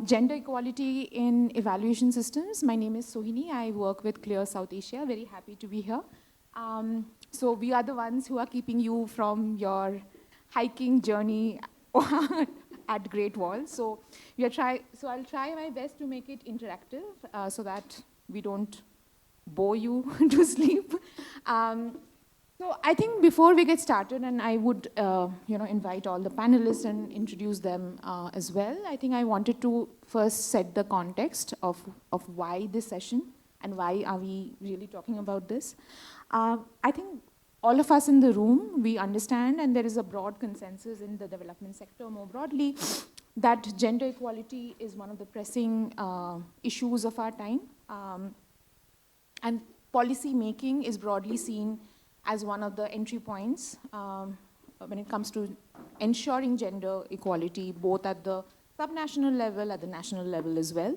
Gender equality in evaluation systems. My name is Sohini. I work with Clear South Asia. Very happy to be here. So we are the ones who are keeping you from your hiking journey at Great Wall. So I'll try my best to make it interactive so that we don't bore you to sleep. So I think before we get started, and I would invite all the panelists and introduce them as well, I think I wanted to first set the context of why this session and why are we really talking about this. I think all of us in the room, we understand, and there is a broad consensus in the development sector more broadly, that gender equality is one of the pressing issues of our time. And policy making is broadly seen as one of the entry points when it comes to ensuring gender equality, both at the subnational level, at the national level as well.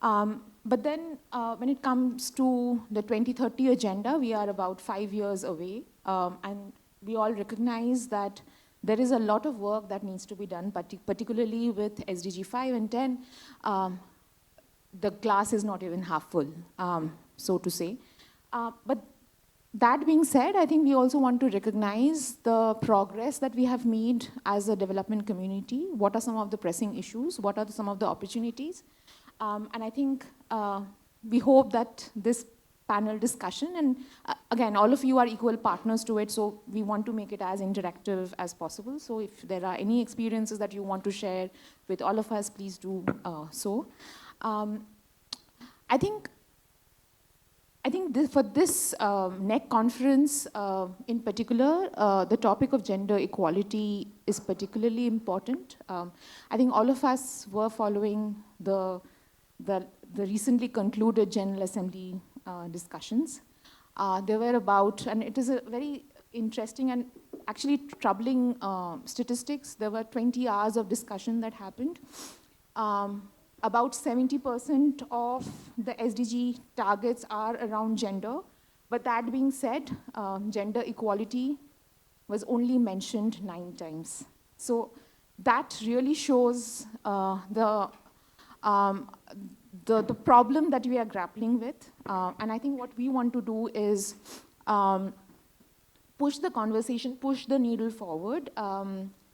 But then when it comes to the 2030 agenda, we are about 5 years away. And we all recognize that there is a lot of work that needs to be done, particularly with SDG 5 and 10. The glass is not even half full, so to say. But that being said, I think we also want to recognize the progress that we have made as a development community. What are some of the pressing issues? What are some of the opportunities? And I think we hope that this panel discussion, and again, all of you are equal partners to it, so we want to make it as interactive as possible. So if there are any experiences that you want to share with all of us, please do so. I think for this NEC conference in particular, the topic of gender equality is particularly important. I think all of us were following the recently concluded General Assembly discussions. There were about, and it is a very interesting and actually troubling statistics. There were 20 hours of discussion that happened. About 70% of the SDG targets are around gender. But that being said, gender equality was only mentioned 9 times. So that really shows the problem that we are grappling with. And I think what we want to do is push the conversation, push the needle forward,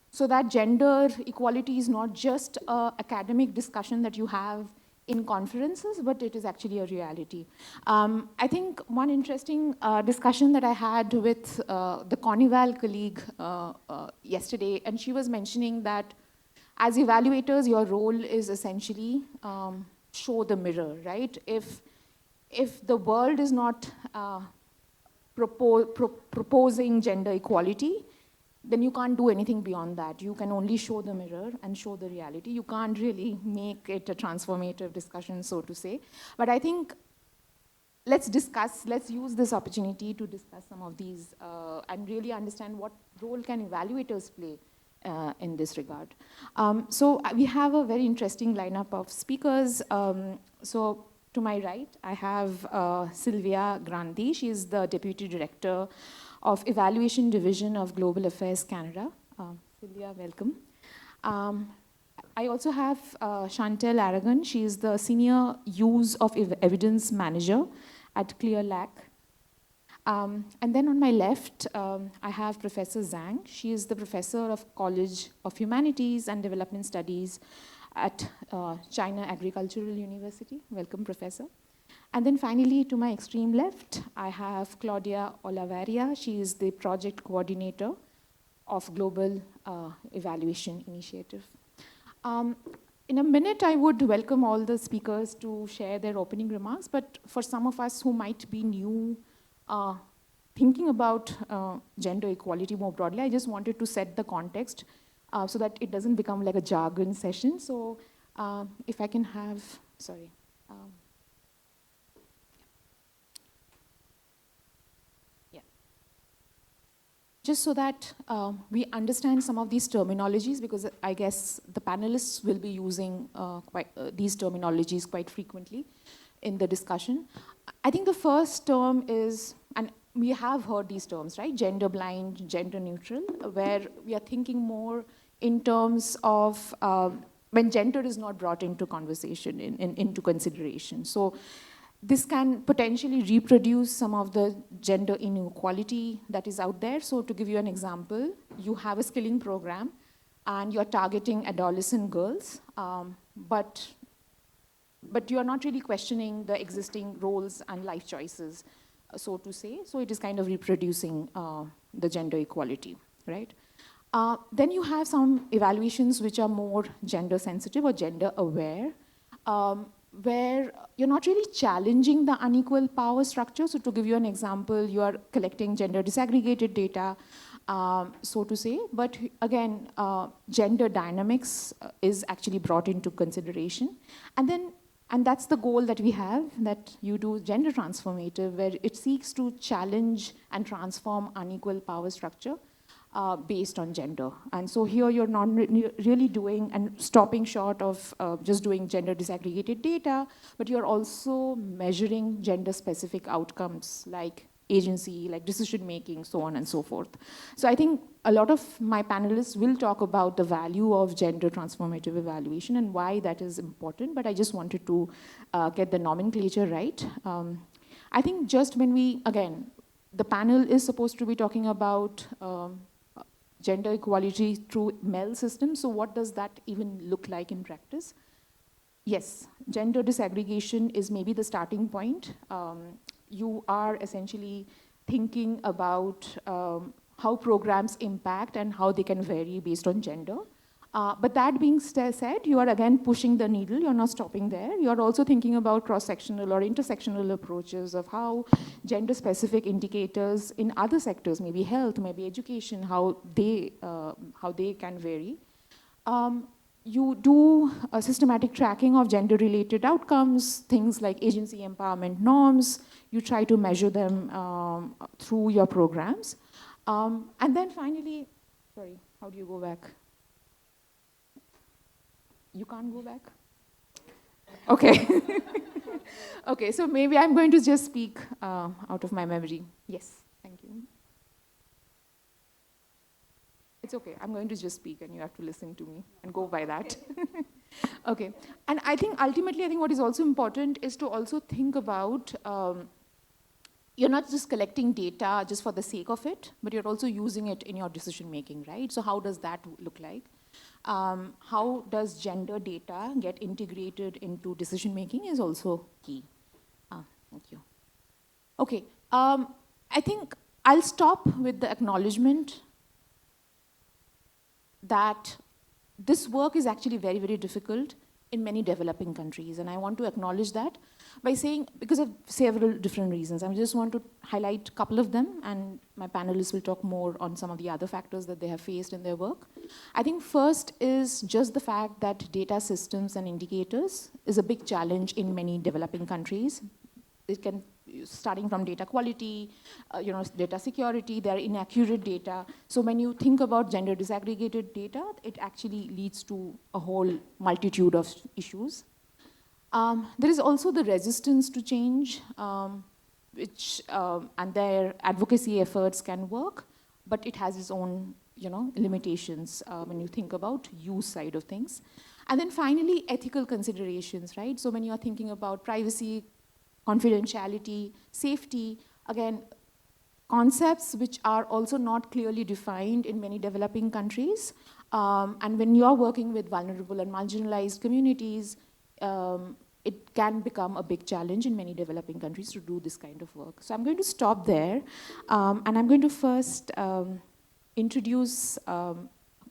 so that gender equality is not just an academic discussion that you have in conferences, but it is actually a reality. I think one interesting discussion that I had with the Cornwall colleague yesterday, and she was mentioning that as evaluators, your role is essentially show the mirror, right? If the world is not proposing gender equality, then you can't do anything beyond that. You can only show the mirror and show the reality. You can't really make it a transformative discussion, so to say. But I think let's use this opportunity to discuss some of these and really understand what role can evaluators play in this regard. So we have a very interesting lineup of speakers. So to my right, I have Sylvia Grandi. She is the Deputy Director of Evaluation Division of Global Affairs Canada. Sylvia, welcome. I also have Chantel Aragon. She is the Senior Use of Evidence Manager at ClearLAC. And then on my left, I have Professor Zhang. She is the Professor of College of Humanities and Development Studies at China Agricultural University. Welcome, Professor. And then finally, to my extreme left, I have Claudia Olavaria. She is the project coordinator of Global Evaluation Initiative. In a minute, I would welcome all the speakers to share their opening remarks, but for some of us who might be new, thinking about gender equality more broadly, I just wanted to set the context so that it doesn't become like a jargon session. So if I can have, sorry. Just so that we understand some of these terminologies, because I guess the panelists will be using these terminologies quite frequently in the discussion. I think the first term is, and we have heard these terms, right? Gender blind, gender neutral, where we are thinking more in terms of when gender is not brought into conversation, into consideration. So this can potentially reproduce some of the gender inequality that is out there. So to give you an example, you have a skilling program and you're targeting adolescent girls, but you're not really questioning the existing roles and life choices, so to say. So it is kind of reproducing the gender equality, right? Then you have some evaluations which are more gender sensitive or gender aware, where you're not really challenging the unequal power structure. So to give you an example, you are collecting gender disaggregated data, so to say, but again, gender dynamics is actually brought into consideration. And that's the goal that we have, that you do gender transformative, where it seeks to challenge and transform unequal power structure based on gender. And so here you're not really doing and stopping short of just doing gender disaggregated data, but you're also measuring gender specific outcomes like agency, like decision making, so on and so forth. So I think a lot of my panelists will talk about the value of gender transformative evaluation and why that is important, but I just wanted to get the nomenclature right. I think just when we, again, the panel is supposed to be talking about gender equality through MEL systems, so what does that even look like in practice? Yes, gender disaggregation is maybe the starting point. You are essentially thinking about how programs impact and how they can vary based on gender. But that being said, you are again pushing the needle, you're not stopping there. You're also thinking about cross-sectional or intersectional approaches of how gender-specific indicators in other sectors, maybe health, maybe education, how they can vary. You do a systematic tracking of gender-related outcomes, things like agency empowerment norms. You try to measure them through your programs. And then finally, sorry, how do you go back? You can't go back? Okay. Okay, so maybe I'm going to just speak out of my memory. Yes, thank you. It's okay, I'm going to just speak and you have to listen to me and go by that. Okay, and I think ultimately, I think what is also important is to also think about, you're not just collecting data just for the sake of it, but you're also using it in your decision making, right? So how does that look like? How does gender data get integrated into decision making is also key. Thank you. Okay, I think I'll stop with the acknowledgement that this work is actually very, very difficult in many developing countries. And I want to acknowledge that by saying, because of several different reasons. I just want to highlight a couple of them, and my panelists will talk more on some of the other factors that they have faced in their work. I think first is just the fact that data systems and indicators is a big challenge in many developing countries. It can, starting from data quality, data security, they're inaccurate data. So when you think about gender disaggregated data, it actually leads to a whole multitude of issues. There is also the resistance to change, which, and their advocacy efforts can work, but it has its own, limitations when you think about use side of things. And then finally, ethical considerations, right? So when you're thinking about privacy, confidentiality, safety, again, concepts which are also not clearly defined in many developing countries. And when you're working with vulnerable and marginalized communities, it can become a big challenge in many developing countries to do this kind of work. So I'm going to stop there, and I'm going to first introduce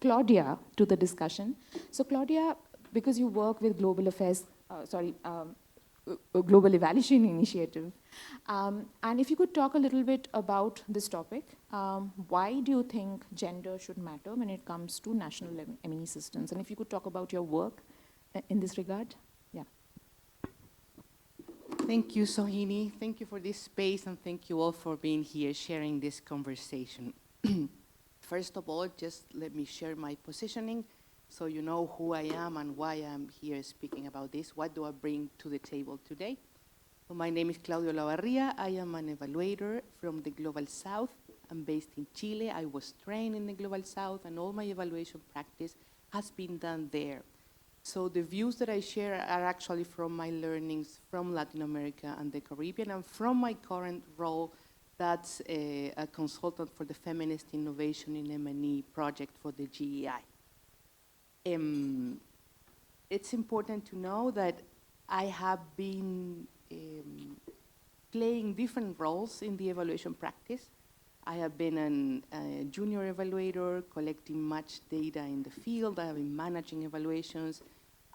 Claudia to the discussion. So Claudia, because you work with Global Affairs, Global Evaluation Initiative. And if you could talk a little bit about this topic, why do you think gender should matter when it comes to national M&E systems? And if you could talk about your work in this regard, yeah. Thank you, Sohini. Thank you for this space, and thank you all for being here sharing this conversation. First of all, just let me share my positioning, so you know who I am and why I'm here speaking about this. What do I bring to the table today? So my name is Claudio Lavarria. I am an evaluator from the Global South. I'm based in Chile. I was trained in the Global South, and all my evaluation practice has been done there. So the views that I share are actually from my learnings from Latin America and the Caribbean, and from my current role, that's a consultant for the Feminist Innovation in M&E project for the GEI. It's important to know that I have been playing different roles in the evaluation practice. I have been a junior evaluator, collecting much data in the field. I have been managing evaluations.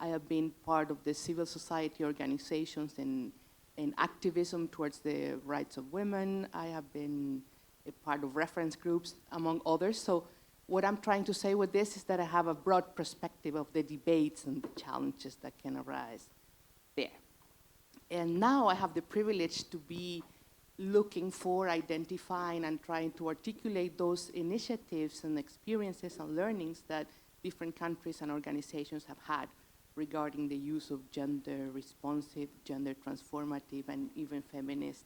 I have been part of the civil society organizations and activism towards the rights of women. I have been a part of reference groups, among others. So what I'm trying to say with this is that I have a broad perspective of the debates and the challenges that can arise there. And now I have the privilege to be looking for, identifying, and trying to articulate those initiatives and experiences and learnings that different countries and organizations have had regarding the use of gender responsive, gender transformative, and even feminist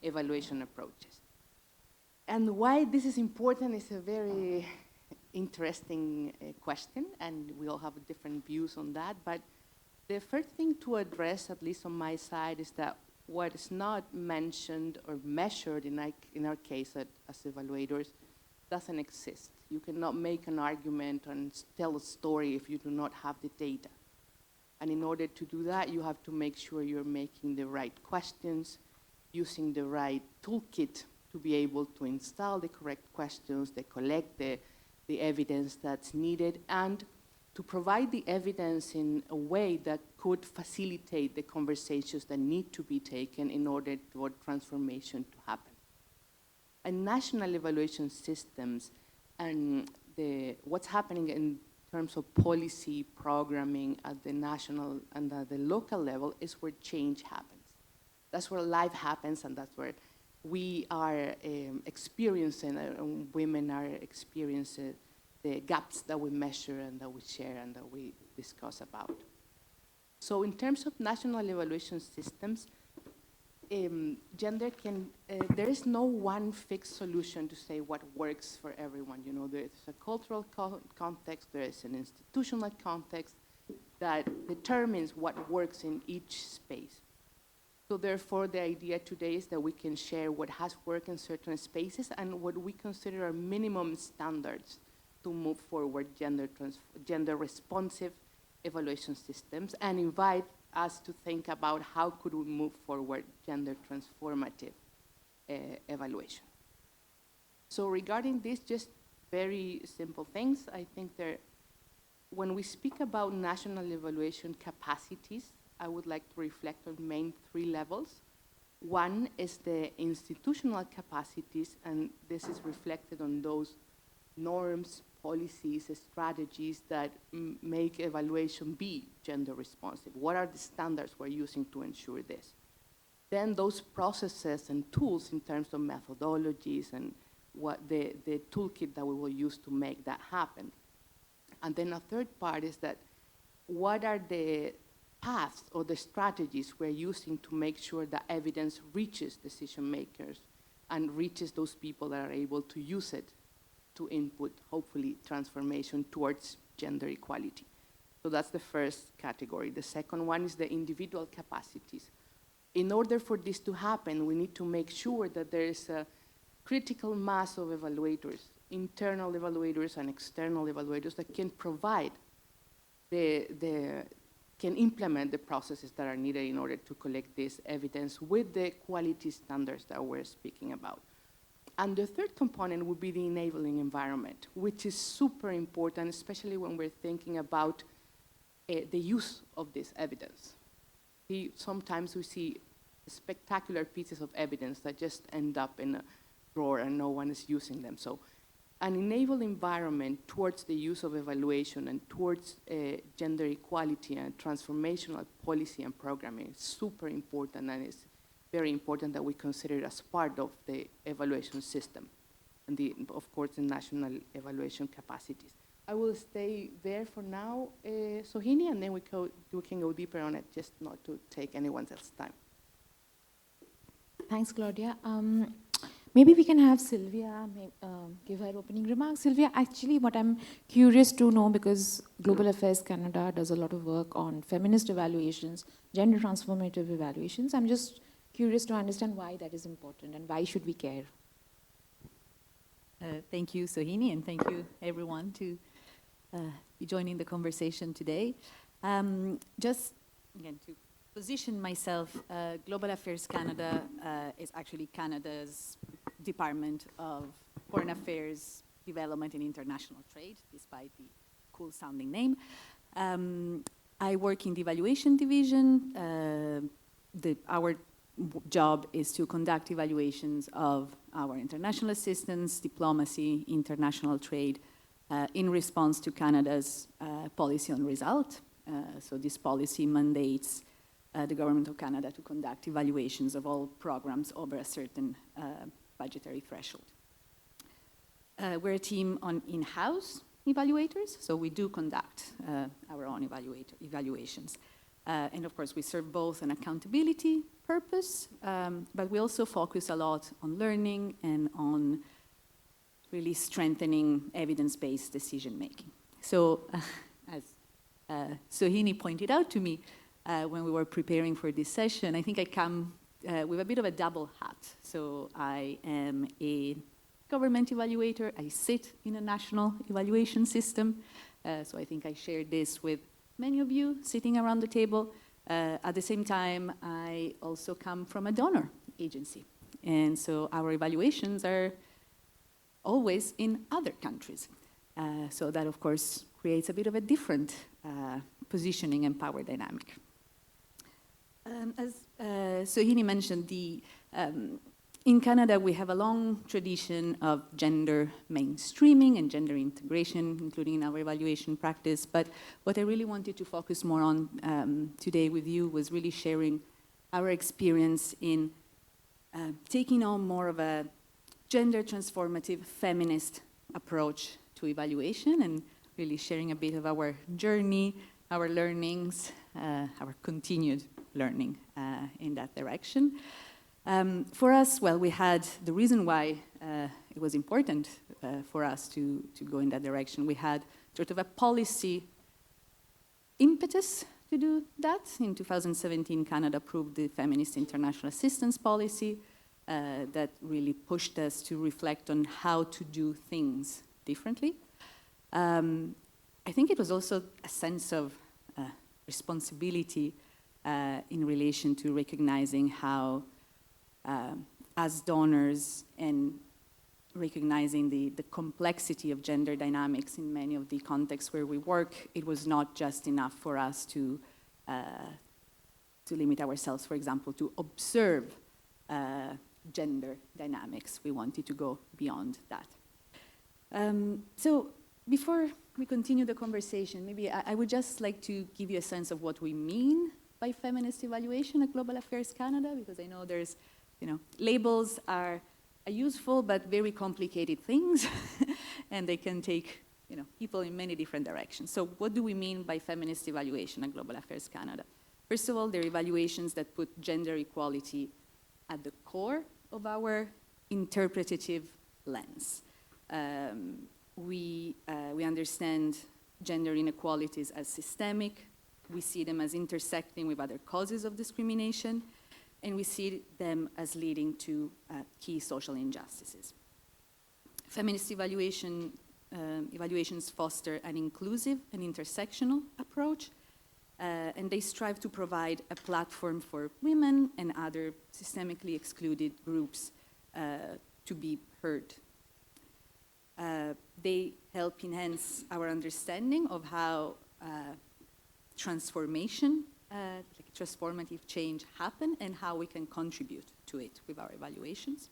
evaluation approaches. And why this is important is a very interesting question, and we all have different views on that. But the first thing to address, at least on my side, is that what is not mentioned or measured in our case as evaluators doesn't exist. You cannot make an argument and tell a story if you do not have the data. And in order to do that, you have to make sure you're making the right questions, using the right toolkit to be able to install the correct questions, to collect the evidence that's needed, and to provide the evidence in a way that could facilitate the conversations that need to be taken in order for transformation to happen. And national evaluation systems and what's happening in terms of policy programming at the national and at the local level is where change happens. That's where life happens, and that's where we are experiencing, women are experiencing the gaps that we measure and that we share and that we discuss about. So in terms of national evaluation systems, there is no one fixed solution to say what works for everyone. You know, there's a cultural context, there is an institutional context that determines what works in each space. So therefore, the idea today is that we can share what has worked in certain spaces and what we consider are minimum standards to move forward gender responsive evaluation systems, and invite us to think about how could we move forward gender transformative evaluation. So regarding this, just very simple things, I think when we speak about national evaluation capacities, I would like to reflect on main 3 levels. One is the institutional capacities, and this is reflected on those norms, policies, strategies that make evaluation be gender responsive. What are the standards we're using to ensure this? Then those processes and tools in terms of methodologies and what the toolkit that we will use to make that happen. And then a third part is that what are the paths or the strategies we're using to make sure that evidence reaches decision makers and reaches those people that are able to use it to input, hopefully, transformation towards gender equality. So that's the first category. The second one is the individual capacities. In order for this to happen, we need to make sure that there is a critical mass of evaluators, internal evaluators and external evaluators that can provide can implement the processes that are needed in order to collect this evidence with the quality standards that we're speaking about. And the third component would be the enabling environment, which is super important, especially when we're thinking about the use of this evidence. Sometimes we see spectacular pieces of evidence that just end up in a drawer and no one is using them. So an enabled environment towards the use of evaluation and towards gender equality and transformational policy and programming is super important, and it's very important that we consider it as part of the evaluation system and of course, the national evaluation capacities. I will stay there for now, Sohini, and then we can go deeper on it, just not to take anyone else's time. Thanks, Claudia. Maybe we can have Sylvia give her opening remarks. Sylvia, actually, what I'm curious to know, because Global Affairs Canada does a lot of work on feminist evaluations, gender transformative evaluations. I'm just curious to understand why that is important and why should we care? Thank you, Sohini, and thank you, everyone, to be joining the conversation today. Just, again, to position myself, Global Affairs Canada is actually Canada's Department of Foreign Affairs, Development and International Trade, despite the cool-sounding name. I work in the evaluation division. Our job is to conduct evaluations of our international assistance, diplomacy, international trade, in response to Canada's policy on result. So this policy mandates the Government of Canada to conduct evaluations of all programs over a certain budgetary threshold. We're a team on in-house evaluators, so we do conduct our own evaluations. And of course, we serve both an accountability purpose, but we also focus a lot on learning and on really strengthening evidence-based decision-making. So as Sohini pointed out to me when we were preparing for this session, I think I come with a bit of a double hat. So I am a government evaluator. I sit in a national evaluation system. So I think I share this with many of you sitting around the table. At the same time, I also come from a donor agency. And so our evaluations are always in other countries. So that, of course, creates a bit of a different positioning and power dynamic. As Sohini mentioned, in Canada, we have a long tradition of gender mainstreaming and gender integration, including in our evaluation practice. But what I really wanted to focus more on today with you was really sharing our experience in taking on more of a gender transformative feminist approach to evaluation and really sharing a bit of our journey, our learnings, our continued learning in that direction. For us, well, we had the reason why it was important for us to go in that direction. We had sort of a policy impetus to do that. In 2017, Canada approved the Feminist International Assistance Policy that really pushed us to reflect on how to do things differently. I think it was also a sense of responsibility in relation to recognizing how as donors and recognizing the complexity of gender dynamics in many of the contexts where we work, it was not just enough for us to limit ourselves, for example, to observe gender dynamics. We wanted to go beyond that. So before we continue the conversation, maybe I would just like to give you a sense of what we mean by feminist evaluation at Global Affairs Canada, because I know there's labels are useful but very complicated things, and they can take people in many different directions. So what do we mean by feminist evaluation at Global Affairs Canada? First of all, they're evaluations that put gender equality at the core of our interpretative lens. We understand gender inequalities as systemic. We see them as intersecting with other causes of discrimination, and we see them as leading to key social injustices. Feminist evaluations foster an inclusive and intersectional approach, and they strive to provide a platform for women and other systemically excluded groups to be heard. They help enhance our understanding of how transformative change happen and how we can contribute to it with our evaluations.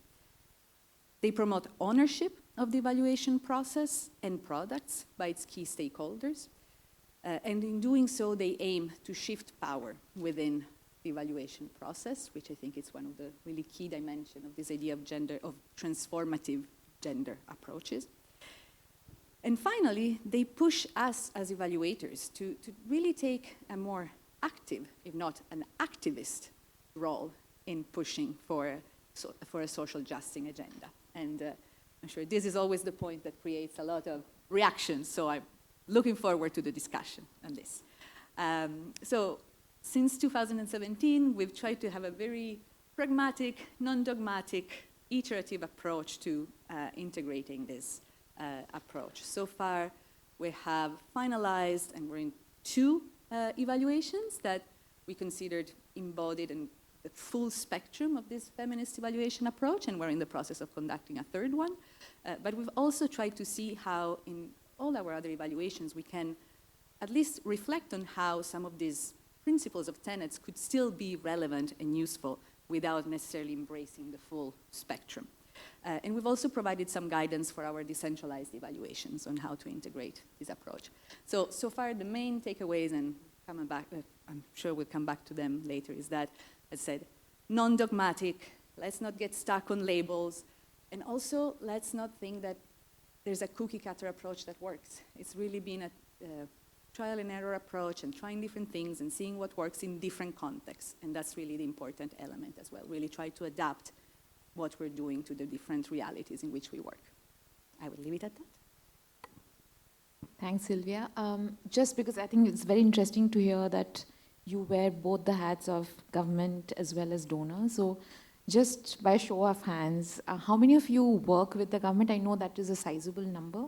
They promote ownership of the evaluation process and products by its key stakeholders. And in doing so, they aim to shift power within the evaluation process, which I think is one of the really key dimensions of this idea of transformative gender approaches. And finally, they push us as evaluators to really take a more active, if not an activist, role in pushing for for a social justice agenda. And I'm sure this is always the point that creates a lot of reactions, so I'm looking forward to the discussion on this. So since 2017, we've tried to have a very pragmatic, non-dogmatic, iterative approach to integrating this approach. So far, we have finalized, and we're in 2 evaluations that we considered embodied in the full spectrum of this feminist evaluation approach, and we're in the process of conducting a 3rd one. But we've also tried to see how in all our other evaluations we can at least reflect on how some of these principles of tenets could still be relevant and useful without necessarily embracing the full spectrum. And we've also provided some guidance for our decentralized evaluations on how to integrate this approach. So far the main takeaways, and coming back, I'm sure we'll come back to them later, is that, as I said, non-dogmatic, let's not get stuck on labels, and also let's not think that there's a cookie-cutter approach that works. It's really been a trial and error approach and trying different things and seeing what works in different contexts, and that's really the important element as well. Really try to adapt what we're doing to the different realities in which we work. I will leave it at that. Thanks, Sylvia. Just because I think it's very interesting to hear that you wear both the hats of government as well as donor. So just by show of hands, how many of you work with the government? I know that is a sizable number.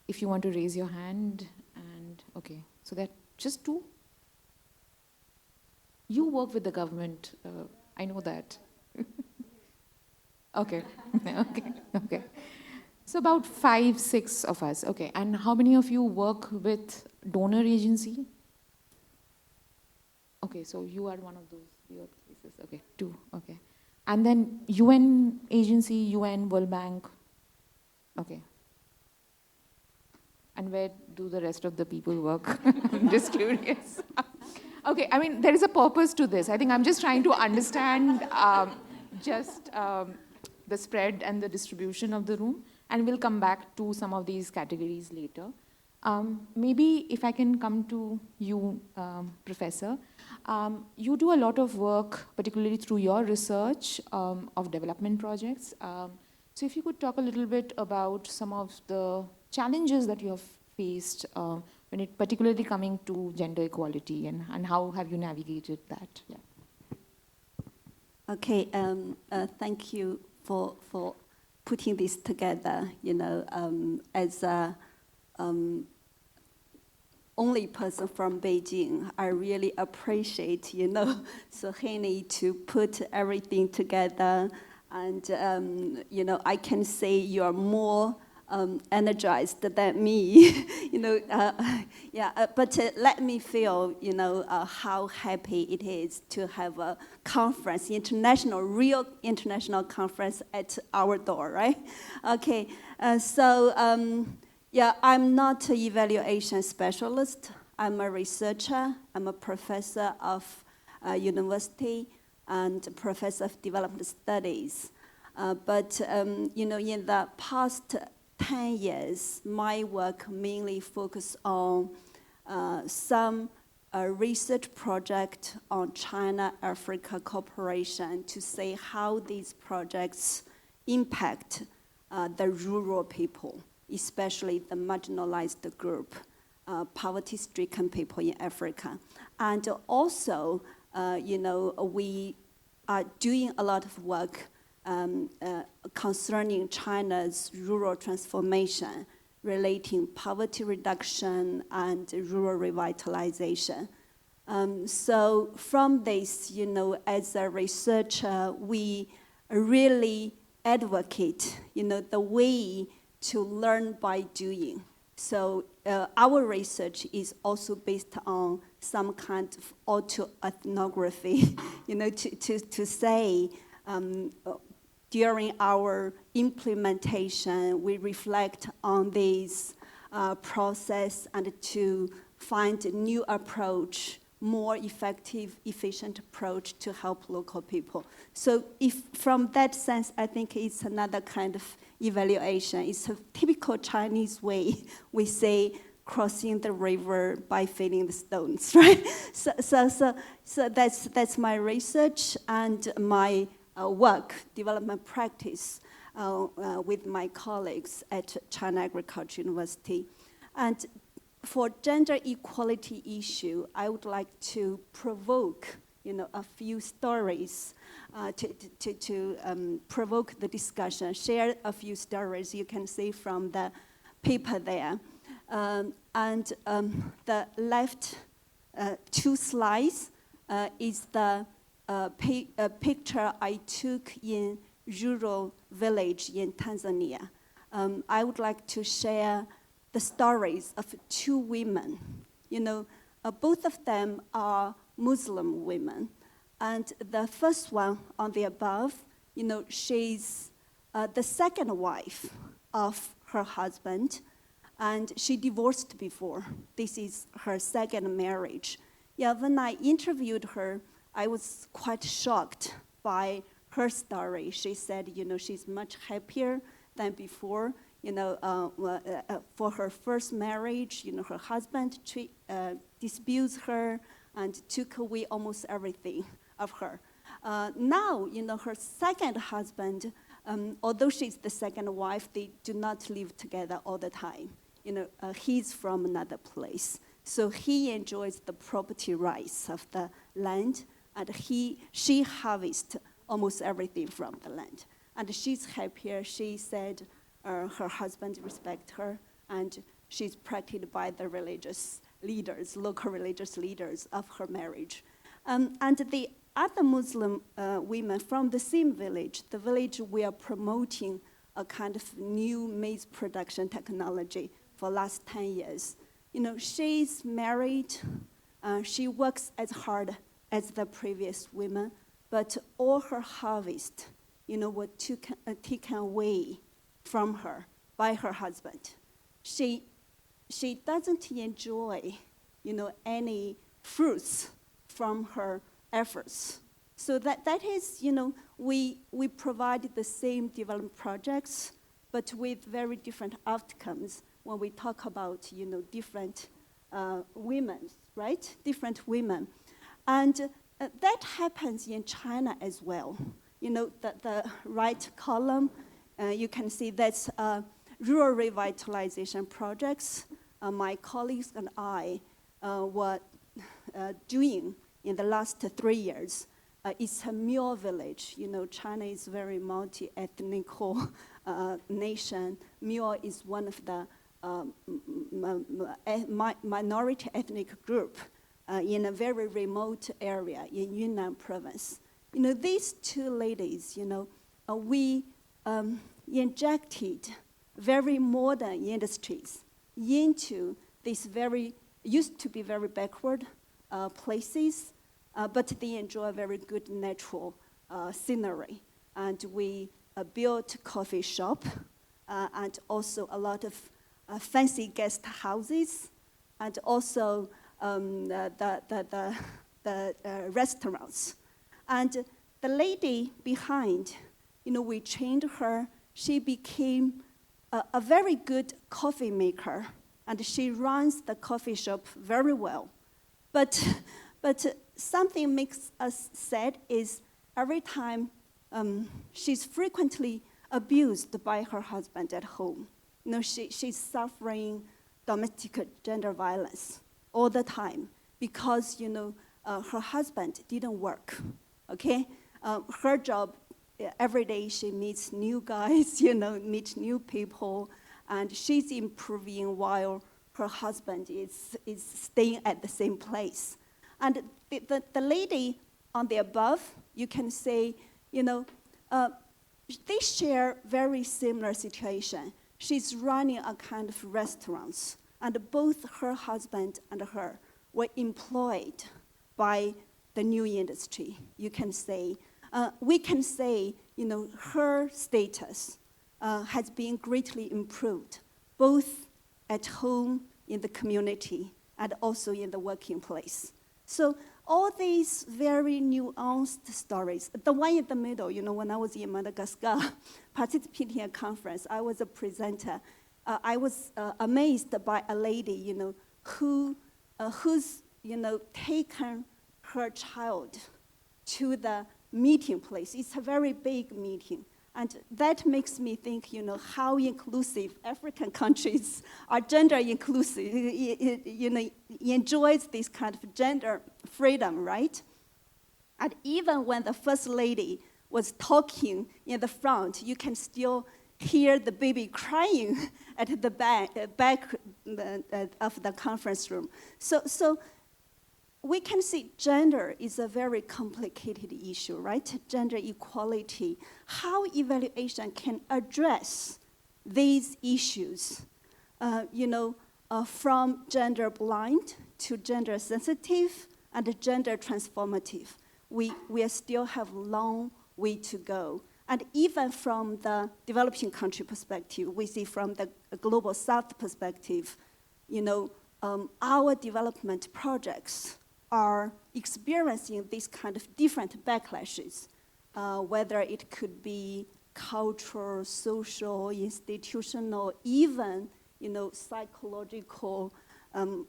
If you want to raise your hand, and okay, so that just 2. You work with the government, I know that. Okay, okay. So about 5, 6 of us, okay. And how many of you work with donor agency? Okay, so you are one of those cases, okay, 2, okay. And then UN agency, UN, World Bank, okay. And where do the rest of the people work? I'm just curious. Okay, I mean, there is a purpose to this. I think I'm just trying to understand the spread and the distribution of the room, and we'll come back to some of these categories later. Maybe if I can come to you, Professor. You do a lot of work, particularly through your research of development projects. So if you could talk a little bit about some of the challenges that you have faced when it particularly coming to gender equality, and how have you navigated that? Yeah. Okay, thank you for putting this together. You know, as a only person from Beijing, I really appreciate, you know, Sohini to put everything together. And, you know, I can say you are more energized than me, you know, but let me feel, you know, how happy it is to have a conference, real international conference at our door, right? Okay, yeah, I'm not an evaluation specialist. I'm a researcher. I'm a professor of university and professor of development studies. But, you know, in the past 10 years, my work mainly focused on some research project on China-Africa cooperation to see how these projects impact the rural people, especially the marginalized group, poverty-stricken people in Africa. And also, you know, we are doing a lot of work concerning China's rural transformation, relating poverty reduction and rural revitalization. So from this, you know, as a researcher, we really advocate, you know, the way to learn by doing. So our research is also based on some kind of autoethnography, you know, to say during our implementation, we reflect on this process and to find a new approach, more effective, efficient approach to help local people. So if from that sense, I think it's another kind of evaluation. It's a typical Chinese way. We say crossing the river by filling the stones, right? So that's my research, and my development practice with my colleagues at China Agricultural University. And for gender equality issue, I would like to provoke a few stories to provoke the discussion, share a few stories you can see from the paper there. The left two slides is the picture I took in rural village in Tanzania. I would like to share the stories of two women. Both of them are Muslim women. And the first one on the above, she's the second wife of her husband, and she divorced before. This is her second marriage. Yeah, when I interviewed her, I was quite shocked by her story. She said, she's much happier than before. For her first marriage, her husband disputes her and took away almost everything of her. Now, her second husband, although she's the second wife, they do not live together all the time. He's from another place. So he enjoys the property rights of the land, and she harvests almost everything from the land. And she's happier. She said her husband respects her, and she's protected by the religious leaders, local religious leaders of her marriage. And the other Muslim women from the same village, the village we are promoting a kind of new maize production technology for last 10 years. She's married, she works as hard as the previous women, but all her harvest, were taken away from her by her husband. She doesn't enjoy, any fruits from her efforts. So that is, we provide the same development projects, but with very different outcomes when we talk about, different women, right? Different women. And that happens in China as well. The right column, you can see that's rural revitalization projects my colleagues and I were doing in the last 3 years. It's a Miao village. China is a very multi-ethnic nation. Miao is one of the minority ethnic group in a very remote area in Yunnan province. These two ladies, we injected very modern industries into these used to be very backward places, but they enjoy very good natural scenery. And we built coffee shop and also a lot of fancy guest houses, and also the restaurants. And the lady behind, we trained her. She became a very good coffee maker, and she runs the coffee shop very well. But something makes us sad is every time she's frequently abused by her husband at home. She's suffering domestic gender violence all the time because, her husband didn't work, okay? Her job, every day she meets new guys, meets new people, and she's improving while her husband is staying at the same place. And the lady on the above, you can say, they share very similar situation. She's running a kind of restaurants, and both her husband and her were employed by the new industry, you can say. We can say, her status has been greatly improved, both at home, in the community, and also in the working place. So all these very nuanced stories. The one in the middle, when I was in Madagascar participating in a conference, I was a presenter. I was amazed by a lady, who's taken her child to the meeting place. It's a very big meeting. And that makes me think, how inclusive African countries are gender inclusive, enjoys this kind of gender freedom, right? And even when the first lady was talking in the front, you can still hear the baby crying at the back of the conference room. So we can see gender is a very complicated issue, right? Gender equality, how evaluation can address these issues, from gender blind to gender sensitive and gender transformative. We still have a long way to go. And even from the developing country perspective, we see from the global south perspective, our development projects are experiencing these kind of different backlashes, whether it could be cultural, social, institutional, even psychological,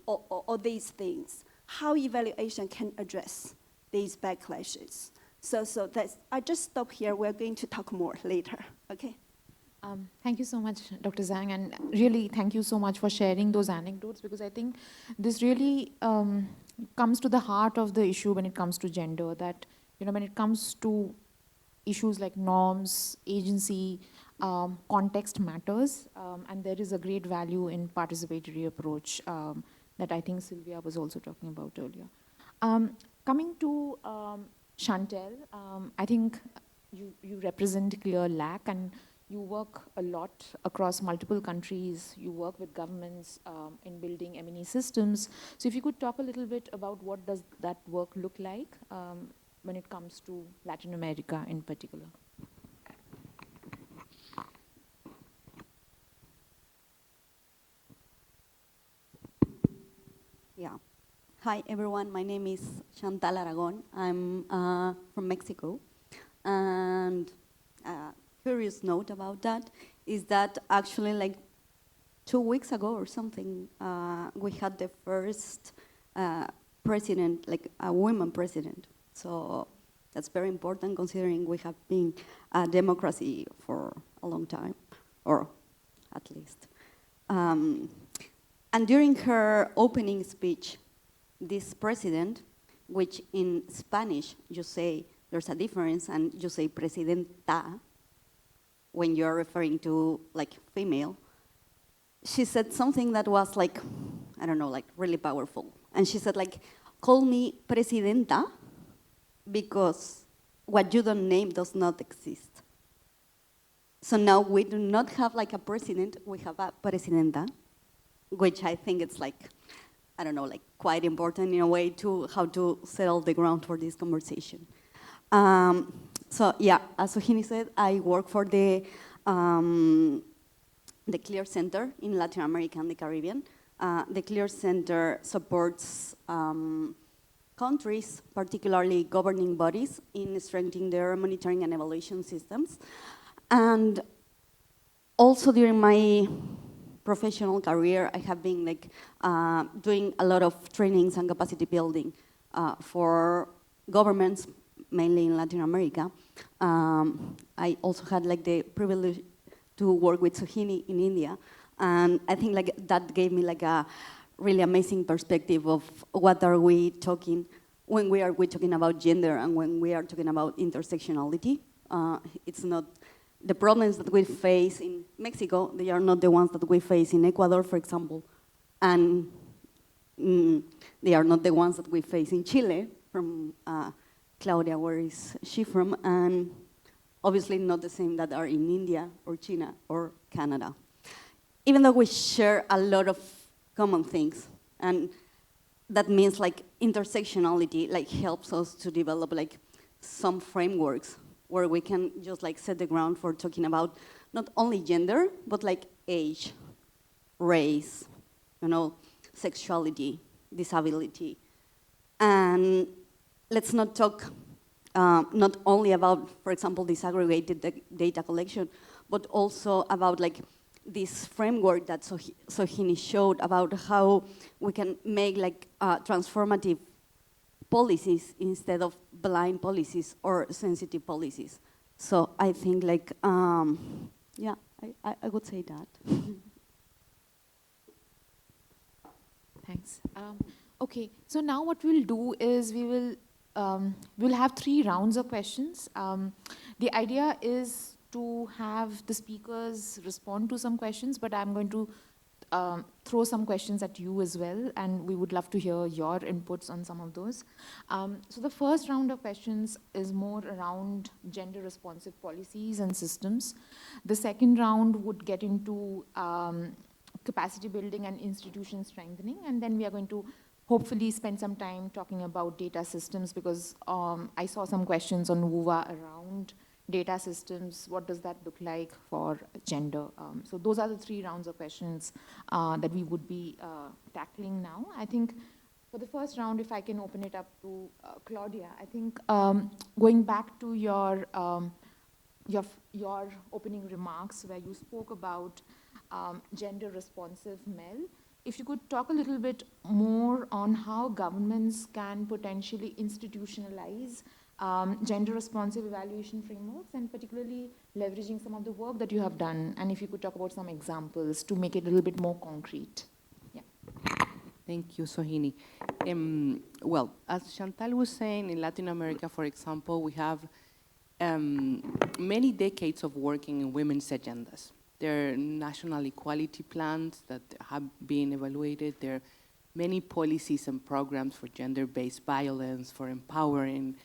all these things. How evaluation can address these backlashes. So that's, I just stop here. We're going to talk more later, okay? Thank you so much, Dr. Zhang, and really thank you so much for sharing those anecdotes, because I think this really comes to the heart of the issue when it comes to gender, that when it comes to issues like norms, agency, context matters, and there is a great value in participatory approach that I think Sylvia was also talking about earlier. Coming to Chantel, I think you represent Clear LAC, and you work a lot across multiple countries. You work with governments in building M&E systems. So if you could talk a little bit about what does that work look like when it comes to Latin America in particular. Yeah. Hi, everyone. My name is Chantal Aragon. I'm from Mexico. And curious note about that is that actually like 2 weeks ago or something, we had the first president, like a woman president. So that's very important considering we have been a democracy for a long time, or at least. And during her opening speech, this president, which in Spanish you say there's a difference and you say presidenta when you're referring to like female, she said something that was like, I don't know, like really powerful. And she said like, call me presidenta because what you don't name does not exist. So now we do not have like a president, we have a presidenta, which I think it's like, I don't know, like quite important in a way to how to settle the ground for this conversation. So yeah, as Sohini said, I work for the CLEAR Center in Latin America and the Caribbean. The CLEAR Center supports countries, particularly governing bodies, in strengthening their monitoring and evaluation systems. And also during my professional career, I have been like doing a lot of trainings and capacity building for governments, mainly in Latin America. I also had like the privilege to work with Sohini in India, and I think like that gave me like a really amazing perspective of what are we talking when we are talking about gender and when we are talking about intersectionality. It's not the problems that we face in Mexico, they are not the ones that we face in Ecuador, for example, and they are not the ones that we face in Chile, from Claudia, where is she from, and obviously not the same that are in India or China or Canada. Even though we share a lot of common things, and that means like intersectionality like helps us to develop like some frameworks where we can just like set the ground for talking about not only gender, but like age, race, sexuality, disability. And let's not talk not only about, for example, disaggregated data collection, but also about like this framework that Sohini showed about how we can make like transformative policies instead of blind policies or sensitive policies. So I think like, yeah, I would say that. Thanks. Okay, so now what we'll do is we'll have 3 rounds of questions. The idea is to have the speakers respond to some questions, but I'm going to throw some questions at you as well, and we would love to hear your inputs on some of those. So the first round of questions is more around gender-responsive policies and systems. The second round would get into capacity building and institution strengthening, and then we are going to hopefully spend some time talking about data systems, because I saw some questions on WUVA around data systems. What does that look like for gender? So those are the 3 rounds of questions that we would be tackling now. I think for the first round, if I can open it up to Claudia, I think going back to your opening remarks where you spoke about gender responsive MEL, if you could talk a little bit more on how governments can potentially institutionalize gender responsive evaluation frameworks, and particularly leveraging some of the work that you have done, and if you could talk about some examples to make it a little bit more concrete. Yeah. Thank you, Sohini. Well, as Chantal was saying, in Latin America, for example, we have many decades of working in women's agendas. There are national equality plans that have been evaluated. There are many policies and programs for gender-based violence, for empowering,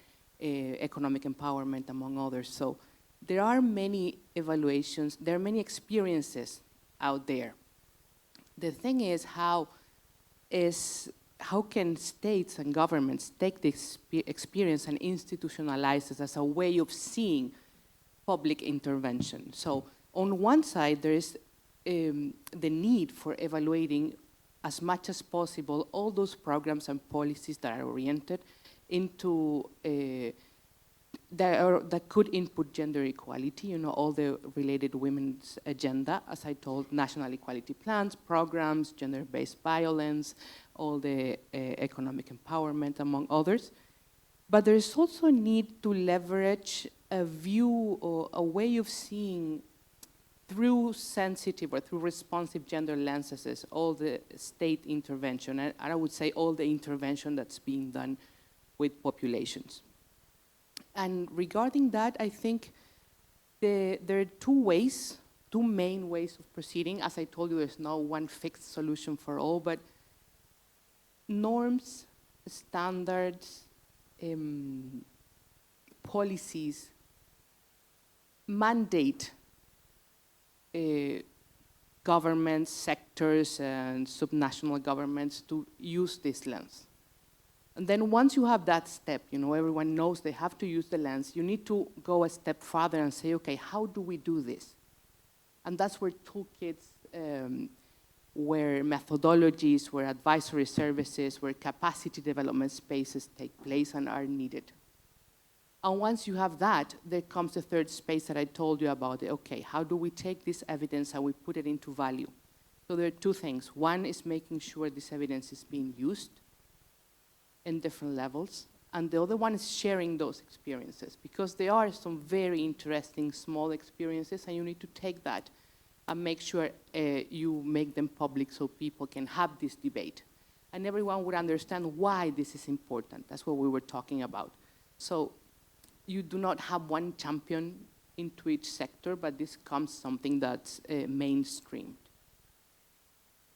economic empowerment, among others. So there are many evaluations, there are many experiences out there. The thing is, how can states and governments take this experience and institutionalize it as a way of seeing public intervention? So on one side, there is the need for evaluating as much as possible all those programs and policies that are oriented into that could input gender equality, you know, all the related women's agenda, as I told, national equality plans, programs, gender-based violence, all the economic empowerment, among others. But there is also a need to leverage a view or a way of seeing through sensitive or through responsive gender lenses, all the state intervention, and I would say all the intervention that's being done with populations. And regarding that, I think there are 2 main ways of proceeding. As I told you, there's no one fixed solution for all, but norms, standards, policies mandate governments, sectors, and subnational governments to use this lens. And then once you have that step, you know, everyone knows they have to use the lens, you need to go a step further and say, okay, how do we do this? And that's where toolkits, where methodologies, where advisory services, where capacity development spaces take place and are needed. And once you have that, there comes the third space that I told you about. Okay, how do we take this evidence and we put it into value? So there are 2 things. One is making sure this evidence is being used in different levels, and the other one is sharing those experiences, because there are some very interesting small experiences, and you need to take that and make sure you make them public so people can have this debate. And everyone would understand why this is important. That's what we were talking about. So you do not have one champion into each sector, but this becomes something that's mainstreamed.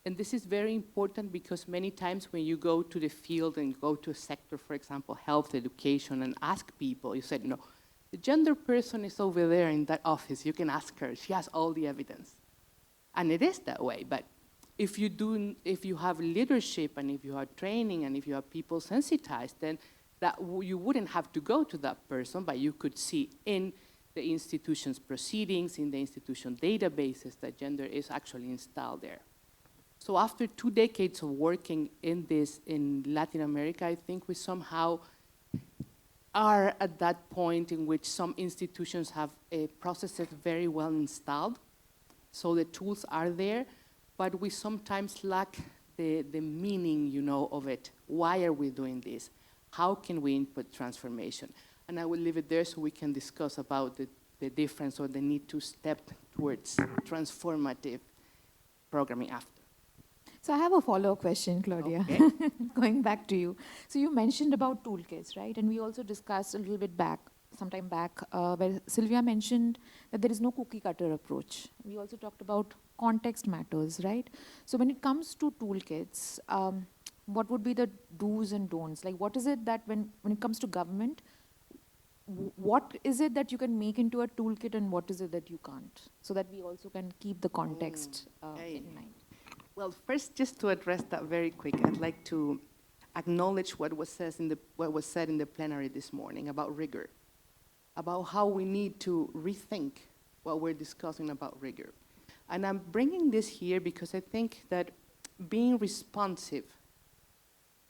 And this is very important because many times when you go to the field and you go to a sector, for example, health, education, and ask people, you said, no, the gender person is over there in that office. You can ask her. She has all the evidence. And it is that way. But if you have leadership and if you have training and if you have people sensitized, then you wouldn't have to go to that person, but you could see in the institution's proceedings, in the institution databases, that gender is actually installed there. So after 2 decades of working in this in Latin America, I think we somehow are at that point in which some institutions have processes very well installed. So the tools are there, but we sometimes lack the meaning, you know, of it. Why are we doing this? How can we input transformation? And I will leave it there so we can discuss about the difference or the need to step towards transformative programming after. So I have a follow-up question, Claudia, Okay. going back to you. So you mentioned about toolkits, right? And we also discussed a little bit back, sometime back, where Sylvia mentioned that there is no cookie-cutter approach. We also talked about context matters, right? So when it comes to toolkits, what would be the do's and don'ts? Like, what is it that when it comes to government, what is it that you can make into a toolkit and what is it that you can't? So that we also can keep the context in mind. Well, first, just to address that very quick, I'd like to acknowledge what was said in the plenary this morning about rigor, about how we need to rethink what we're discussing about rigor. And I'm bringing this here because I think that being responsive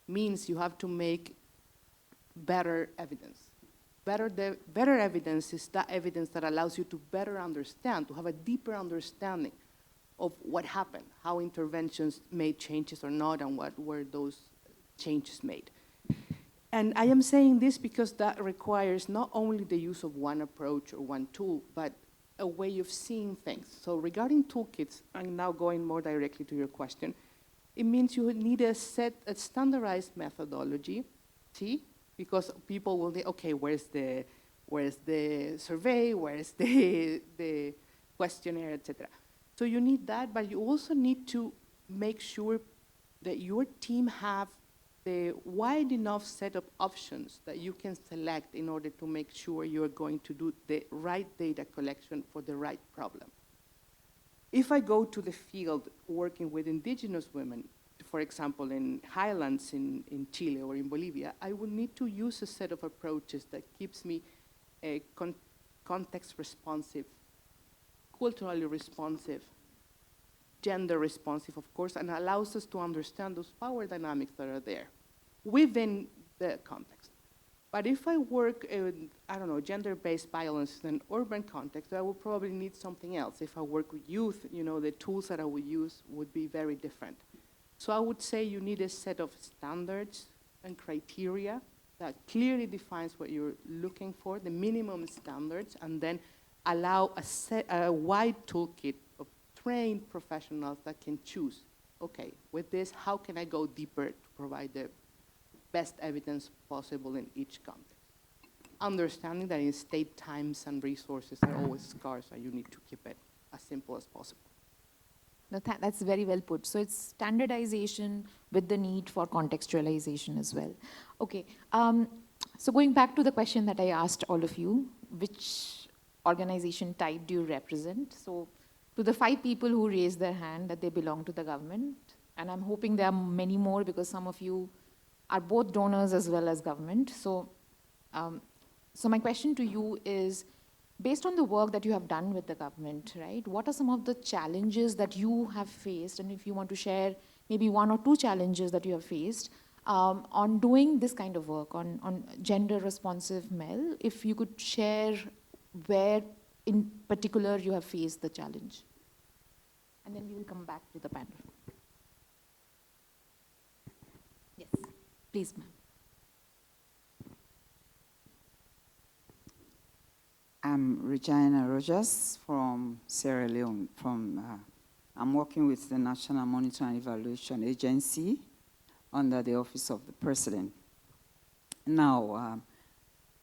means you have to make better evidence. Better evidence is that evidence that allows you to better understand, to have a deeper understanding of what happened, how interventions made changes or not, and what were those changes made. And I am saying this because that requires not only the use of one approach or one tool, but a way of seeing things. So regarding toolkits, I'm now going more directly to your question, it means you need a standardized methodology, see? Because people will think, okay, where's the survey, where's the questionnaire, etc. So you need that, but you also need to make sure that your team have the wide enough set of options that you can select in order to make sure you're going to do the right data collection for the right problem. If I go to the field working with indigenous women, for example, in highlands in Chile or in Bolivia, I would need to use a set of approaches that keeps me context responsive, culturally responsive, gender responsive, of course, and allows us to understand those power dynamics that are there within the context. But if I work in, I don't know, gender-based violence in an urban context, I would probably need something else. If I work with youth, the tools that I would use would be very different. So I would say you need a set of standards and criteria that clearly defines what you're looking for, the minimum standards, and then allow a wide toolkit of trained professionals that can choose, okay, with this, how can I go deeper to provide the best evidence possible in each context? Understanding that in state times and resources are always scarce, and you need to keep it as simple as possible. No, that's very well put. So it's standardization with the need for contextualization as well. Okay, so going back to the question that I asked all of you, which organization type do you represent? So to the 5 people who raised their hand that they belong to the government, and I'm hoping there are many more because some of you are both donors as well as government. So, so my question to you is, based on the work that you have done with the government, right, what are some of the challenges that you have faced? And if you want to share maybe 1 or 2 challenges that you have faced on doing this kind of work, on gender responsive MEL, if you could share where in particular you have faced the challenge. And then we will come back to the panel. Yes, please, ma'am. I'm Regina Rogers from Sierra Leone. I'm working with the National Monitoring and Evaluation Agency under the Office of the President. Now,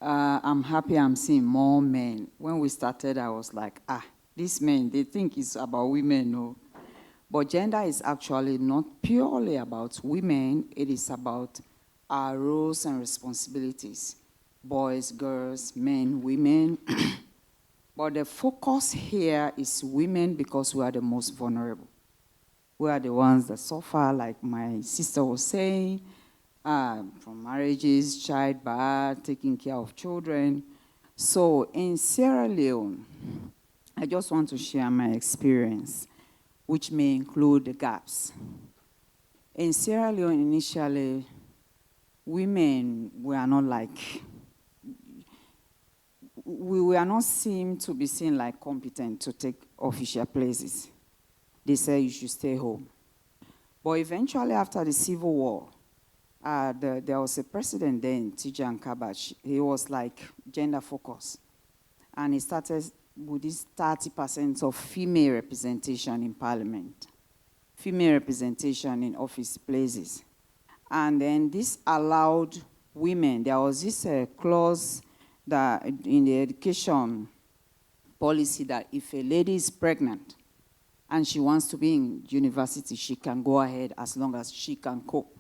I'm happy I'm seeing more men. When we started, I was like, these men, they think it's about women, no. But gender is actually not purely about women. It is about our roles and responsibilities. Boys, girls, men, women. But the focus here is women because we are the most vulnerable. We are the ones that suffer, like my sister was saying, from marriages, childbirth, taking care of children. So in Sierra Leone, I just want to share my experience, which may include the gaps. In Sierra Leone, initially, women were not we were not seen to be seen like competent to take official places. They said you should stay home. But eventually, after the Civil War, there was a president then, Tijan Kabach. He was like gender focused. And he started with this 30% of female representation in parliament, female representation in office places. And then this allowed women, there was this clause that in the education policy that if a lady is pregnant and she wants to be in university, she can go ahead as long as she can cope.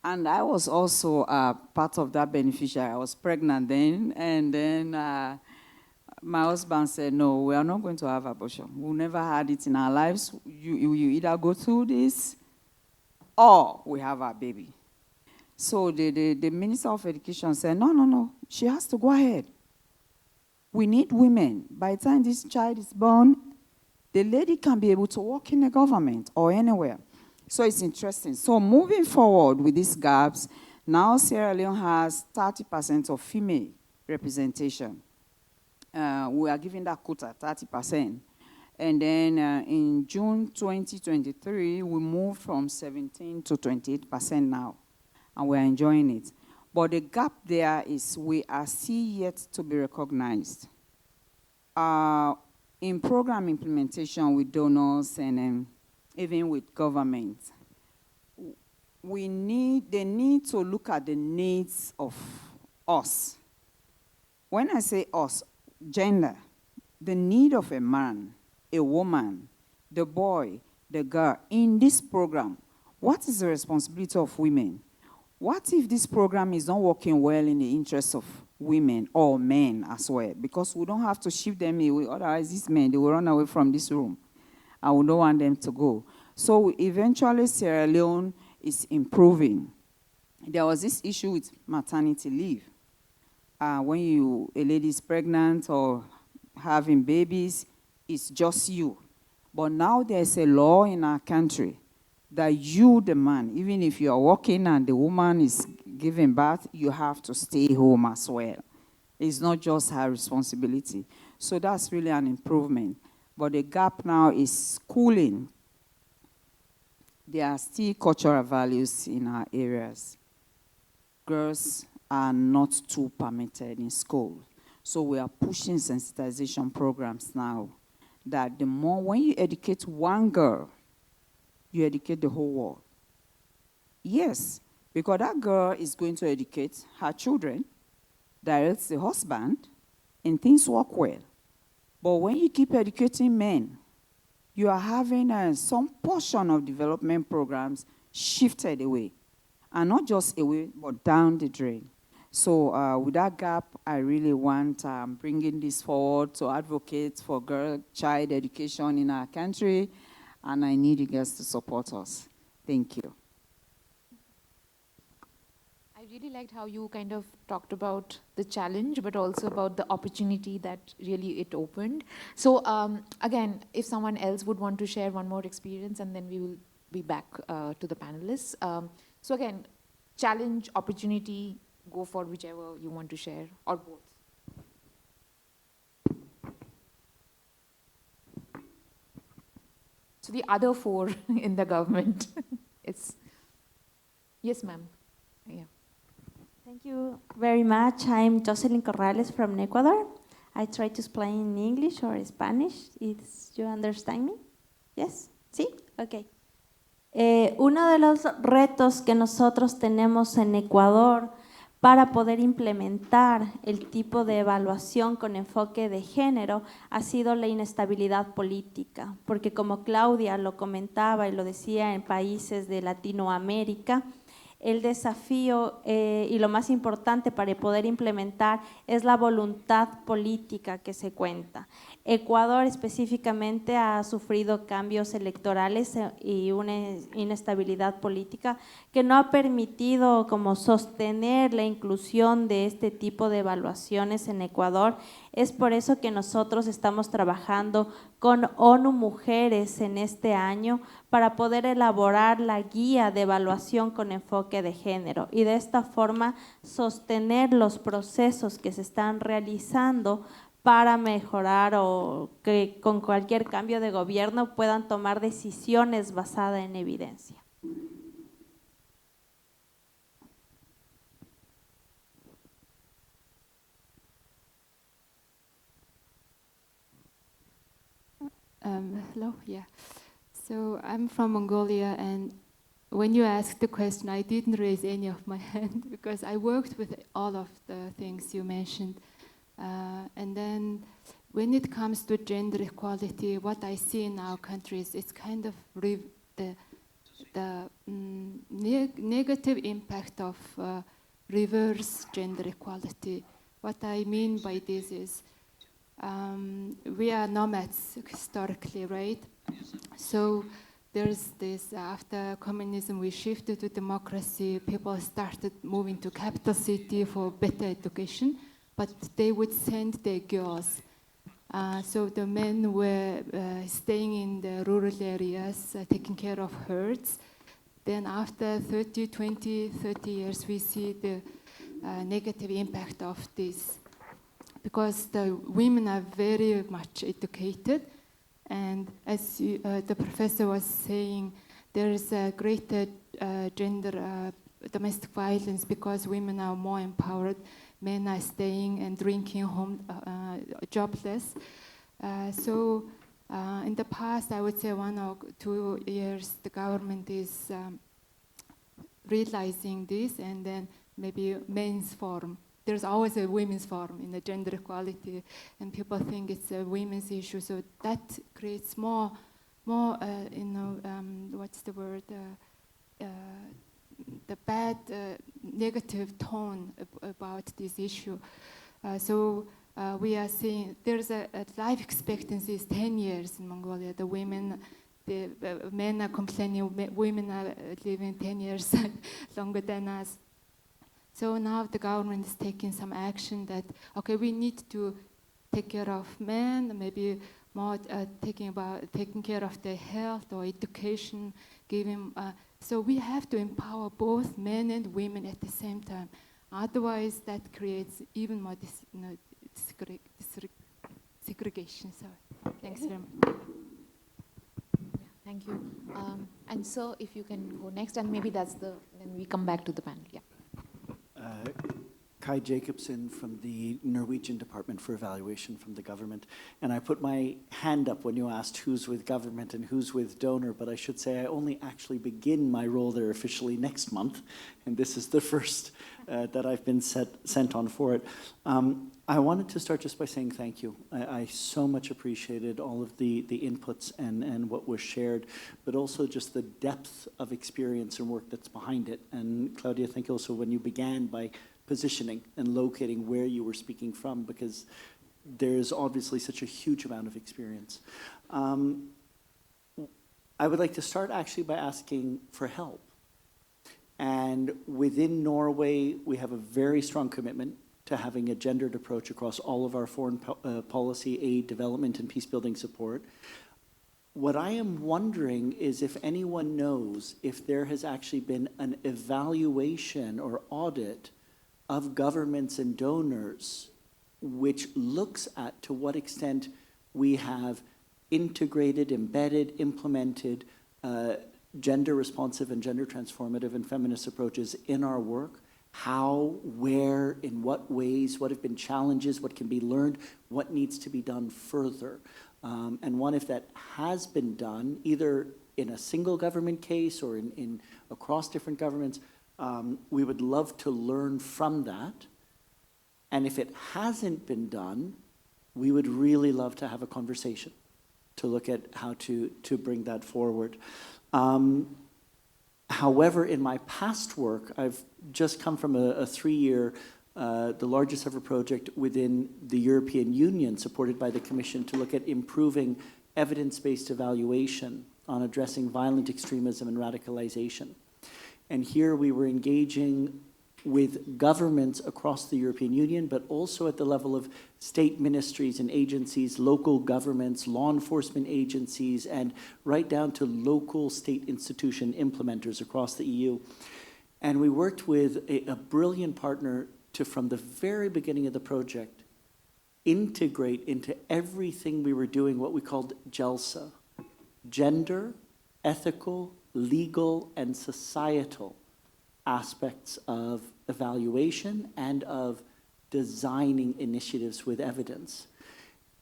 And I was also part of that beneficiary. I was pregnant then, and then my husband said, no, we are not going to have abortion. We never had it in our lives. You either go through this or we have our baby. So the Minister of Education said, no, she has to go ahead. We need women. By the time this child is born, the lady can be able to work in the government or anywhere. So it's interesting. So moving forward with these gaps, now Sierra Leone has 30% of female representation. We are giving that quota, 30%. And then in June 2023, we moved from 17 to 28% now, and we're enjoying it. But the gap there is we are still yet to be recognized. In program implementation with donors and even with government, they need to look at the needs of us. When I say us, gender, the need of a man, a woman, the boy, the girl, in this program, what is the responsibility of women? What if this program is not working well in the interest of women or men as well? Because we don't have to shift them away, otherwise these men, they will run away from this room. I would not want them to go. So eventually Sierra Leone is improving. There was this issue with maternity leave. When a lady is pregnant or having babies, it's just you. But now there's a law in our country that you, the man, even if you are working and the woman is giving birth, you have to stay home as well. It's not just her responsibility. So that's really an improvement. But the gap now is schooling. There are still cultural values in our areas. Girls are not too permitted in school. So we are pushing sensitization programs now that the more, when you educate one girl, you educate the whole world. Yes, because that girl is going to educate her children, directs the husband, and things work well. But when you keep educating men, you are having some portion of development programs shifted away. And not just away, but down the drain. So with that gap, I really want bringing this forward to advocate for child education in our country, and I need you guys to support us. Thank you. I really liked how you kind of talked about the challenge, but also about the opportunity that really it opened. So again, if someone else would want to share one more experience, and then we will be back to the panelists. So again, challenge, opportunity, go for whichever you want to share, or both. So the other four in the government, it's, yes ma'am, yeah. Thank you very much. I'm Jocelyn Corrales from Ecuador. I try to explain in English or Spanish. You understand me? Yes? ¿Sí? Ok. Uno de los retos que nosotros tenemos en Ecuador para poder implementar el tipo de evaluación con enfoque de género ha sido la inestabilidad política, porque como Claudia lo comentaba y lo decía en países de Latinoamérica, el desafío y lo más importante para poder implementar es la voluntad política que se cuenta. Ecuador específicamente ha sufrido cambios electorales y una inestabilidad política que no ha permitido como sostener la inclusión de este tipo de evaluaciones en Ecuador. Es por eso que nosotros estamos trabajando con ONU Mujeres en este año para poder elaborar la guía de evaluación con enfoque de género y de esta forma sostener los procesos que se están realizando para mejorar o que con cualquier cambio de gobierno puedan tomar decisiones basadas en evidencia. Hello, yeah. So I'm from Mongolia, and when you asked the question, I didn't raise any of my hand because I worked with all of the things you mentioned. And then when it comes to gender equality, what I see in our countries, it's kind of negative impact of reverse gender equality. What I mean by this is we are nomads historically, right? So there's this, after communism, we shifted to democracy. People started moving to capital city for better education, but they would send their girls. So the men were staying in the rural areas, taking care of herds. Then after 30 years, we see the negative impact of this, because the women are very much educated. And as the professor was saying, there is a greater gender domestic violence because women are more empowered. Men are staying and drinking home, jobless. So in the past, I would say 1 or 2 years, the government is realizing this, and then maybe men's forum. There's always a women's forum in the gender equality, and people think it's a women's issue. So that creates more, what's the word? The bad, negative tone about this issue. So we are seeing there's a life expectancy is 10 years in Mongolia. The men are complaining, women are living 10 years longer than us. So now the government is taking some action that, okay, we need to take care of men, maybe more taking care of their health or education, so we have to empower both men and women at the same time. Otherwise, that creates even more segregation. So thanks very much. Thank you. And so if you can go next, and maybe then we come back to the panel. Yeah. Kai Jacobson from the Norwegian Department for Evaluation from the government. And I put my hand up when you asked who's with government and who's with donor, but I should say I only actually begin my role there officially next month, and this is the first that I've been sent on for it. I wanted to start just by saying thank you. I so much appreciated all of the inputs and what was shared, but also just the depth of experience and work that's behind it. And Claudia, thank you also when you began by positioning and locating where you were speaking from, because there's obviously such a huge amount of experience. I would like to start actually by asking for help. And within Norway, we have a very strong commitment to having a gendered approach across all of our foreign policy, aid, development, and peace-building support. What I am wondering is if anyone knows if there has actually been an evaluation or audit of governments and donors which looks at to what extent we have integrated, embedded, implemented gender responsive and gender transformative and feminist approaches in our work. How, where, in what ways, what have been challenges, what can be learned, what needs to be done further. And one, if that has been done, either in a single government case or in across different governments, we would love to learn from that. And if it hasn't been done, we would really love to have a conversation to look at how to bring that forward. However, in my past work, I've just come from a 3-year, the largest ever project within the European Union, supported by the Commission, to look at improving evidence-based evaluation on addressing violent extremism and radicalization. And here we were engaging with governments across the European Union, but also at the level of state ministries and agencies, local governments, law enforcement agencies, and right down to local state institution implementers across the EU. And we worked with a brilliant partner to, from the very beginning of the project, integrate into everything we were doing what we called JELSA, gender, ethical, legal, and societal aspects of evaluation and of designing initiatives with evidence.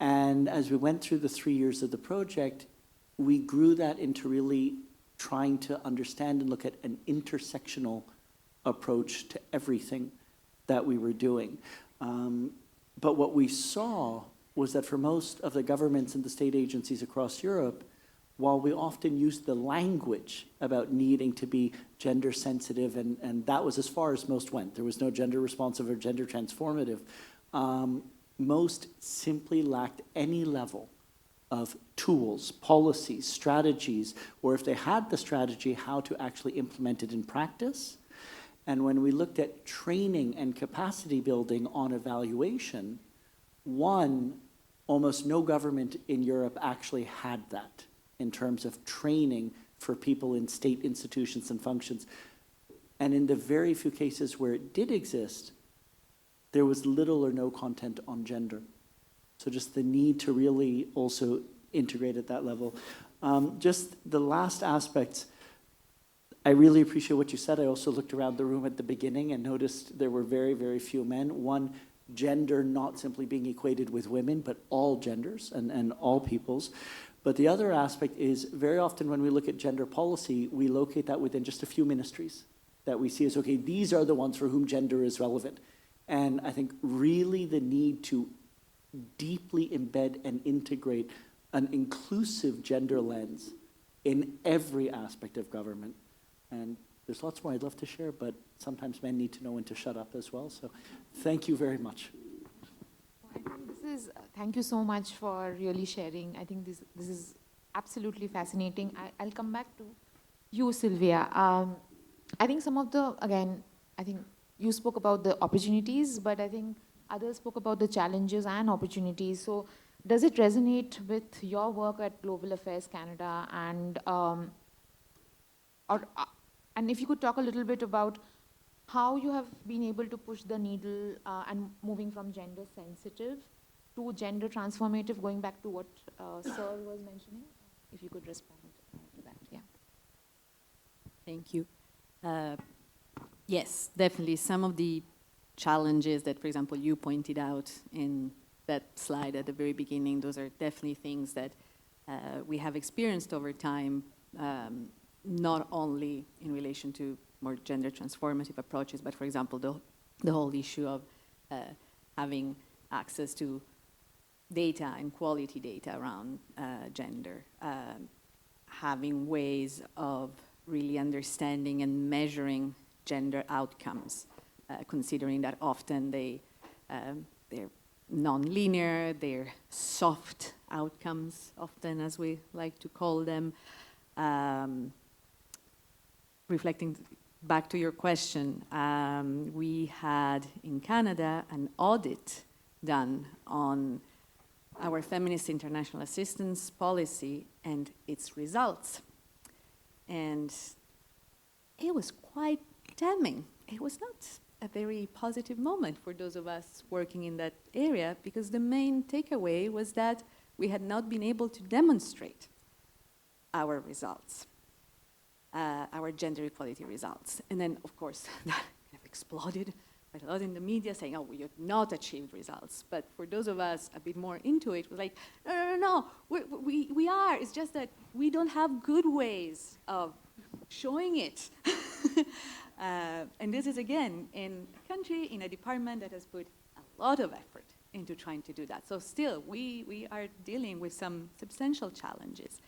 And as we went through the 3 years of the project, we grew that into really trying to understand and look at an intersectional approach to everything that we were doing. But what we saw was that for most of the governments and the state agencies across Europe, while we often used the language about needing to be gender sensitive, and that was as far as most went, there was no gender responsive or gender transformative, most simply lacked any level of tools, policies, strategies, or if they had the strategy, how to actually implement it in practice. And when we looked at training and capacity building on evaluation, one, almost no government in Europe actually had that in terms of training for people in state institutions and functions. And in the very few cases where it did exist, there was little or no content on gender. So just the need to really also integrate at that level. Just the last aspects, I really appreciate what you said. I also looked around the room at the beginning and noticed there were very, very few men. One, gender not simply being equated with women, but all genders and all peoples. But the other aspect is very often when we look at gender policy, we locate that within just a few ministries that we see as, okay, these are the ones for whom gender is relevant. And I think really the need to deeply embed and integrate an inclusive gender lens in every aspect of government. And there's lots more I'd love to share, but sometimes men need to know when to shut up as well. So thank you very much. I think this is, thank you so much for really sharing. I think this is absolutely fascinating. I'll come back to you, Sylvia. I think some of the, again, I think you spoke about the opportunities, but I think others spoke about the challenges and opportunities. So does it resonate with your work at Global Affairs Canada? And, and if you could talk a little bit about how you have been able to push the needle and moving from gender sensitive to gender transformative, going back to what Sir was mentioning, if you could respond to that, yeah. Thank you. Yes, definitely. Some of the challenges that, for example, you pointed out in that slide at the very beginning, those are definitely things that we have experienced over time, not only in relation to more gender transformative approaches, but for example, the whole issue of having access to data and quality data around gender, having ways of really understanding and measuring gender outcomes, considering that often they're non-linear, they're soft outcomes, often as we like to call them. Reflecting back to your question, we had in Canada an audit done on our feminist international assistance policy and its results. And it was quite damning. It was not a very positive moment for those of us working in that area, because the main takeaway was that we had not been able to demonstrate our results, our gender equality results. And then, of course, that kind of exploded quite a lot in the media saying, oh, we have not achieved results. But for those of us a bit more into it, it was like, no, we are. It's just that we don't have good ways of showing it. And this is, again, in a country, in a department that has put a lot of effort into trying to do that. So still, we are dealing with some substantial challenges.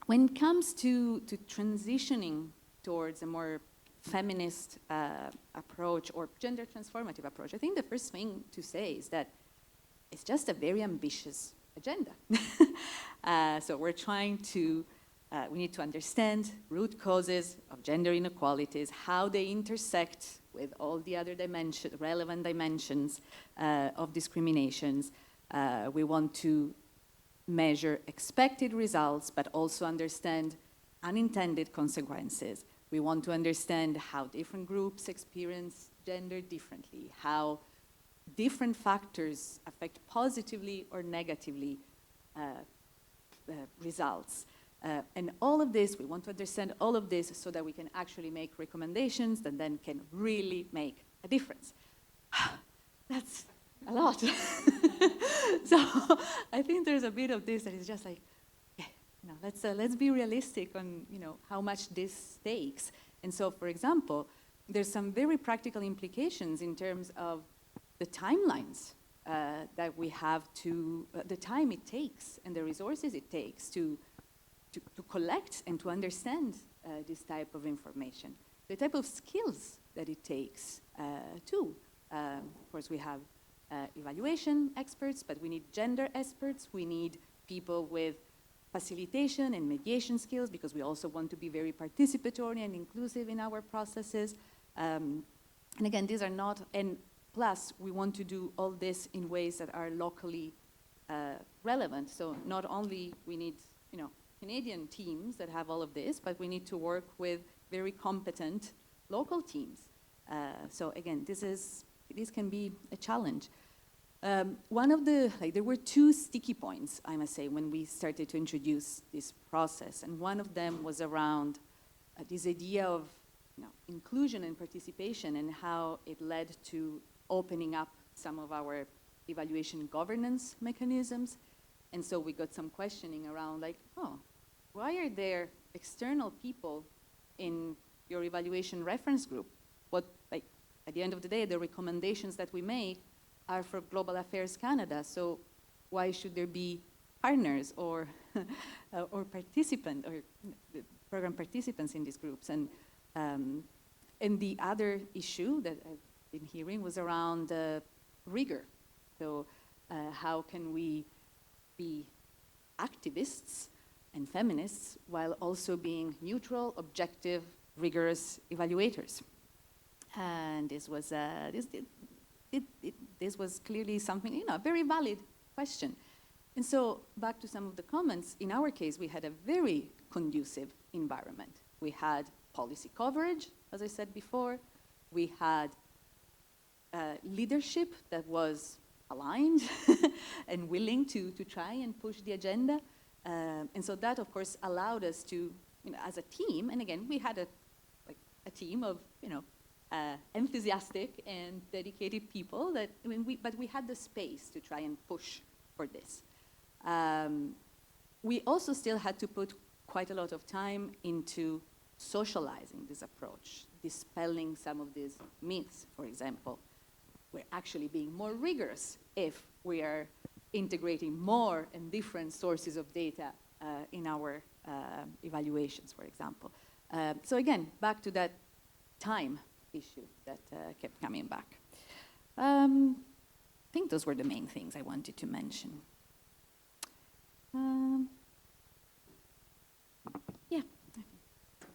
When it comes to transitioning towards a more feminist approach or gender transformative approach, I think the first thing to say is that it's just a very ambitious agenda. So we're trying to, we need to understand root causes of gender inequalities, how they intersect with all the other relevant dimensions of discriminations. We want to measure expected results, but also understand unintended consequences. We want to understand how different groups experience gender differently, how different factors affect positively or negatively results. And all of this, we want to understand all of this so that we can actually make recommendations that then can really make a difference. That's a lot. So I think there's a bit of this that is just like, yeah, no, let's be realistic on how much this takes. And so, for example, there's some very practical implications in terms of the timelines that we have to, the time it takes and the resources it takes to collect and to understand this type of information, the type of skills that it takes too. Of course, we have evaluation experts, but we need gender experts. We need people with facilitation and mediation skills, because we also want to be very participatory and inclusive in our processes. And again, these are not, and plus we want to do all this in ways that are locally relevant. So not only we need, Canadian teams that have all of this, but we need to work with very competent local teams. So again, this can be a challenge. One of the, there were two sticky points, I must say, when we started to introduce this process. And one of them was around this idea of inclusion and participation, and how it led to opening up some of our evaluation governance mechanisms. And so we got some questioning around why are there external people in your evaluation reference group? What, at the end of the day, the recommendations that we make are for Global Affairs Canada, so why should there be partners or participant or program participants in these groups? And the other issue that I've been hearing was around rigor. So how can we be activists and feminists while also being neutral, objective, rigorous evaluators? And this was this was clearly something, a very valid question. And so back to some of the comments, in our case, we had a very conducive environment. We had policy coverage, as I said before. We had leadership that was aligned and willing to try and push the agenda. And so that, of course, allowed us to, as a team, and again, we had a team of, enthusiastic and dedicated people but we had the space to try and push for this. We also still had to put quite a lot of time into socializing this approach, dispelling some of these myths. For example, we're actually being more rigorous if we are integrating more and different sources of data in our evaluations, for example. So again, back to that time issue that kept coming back. I think those were the main things I wanted to mention. Yeah.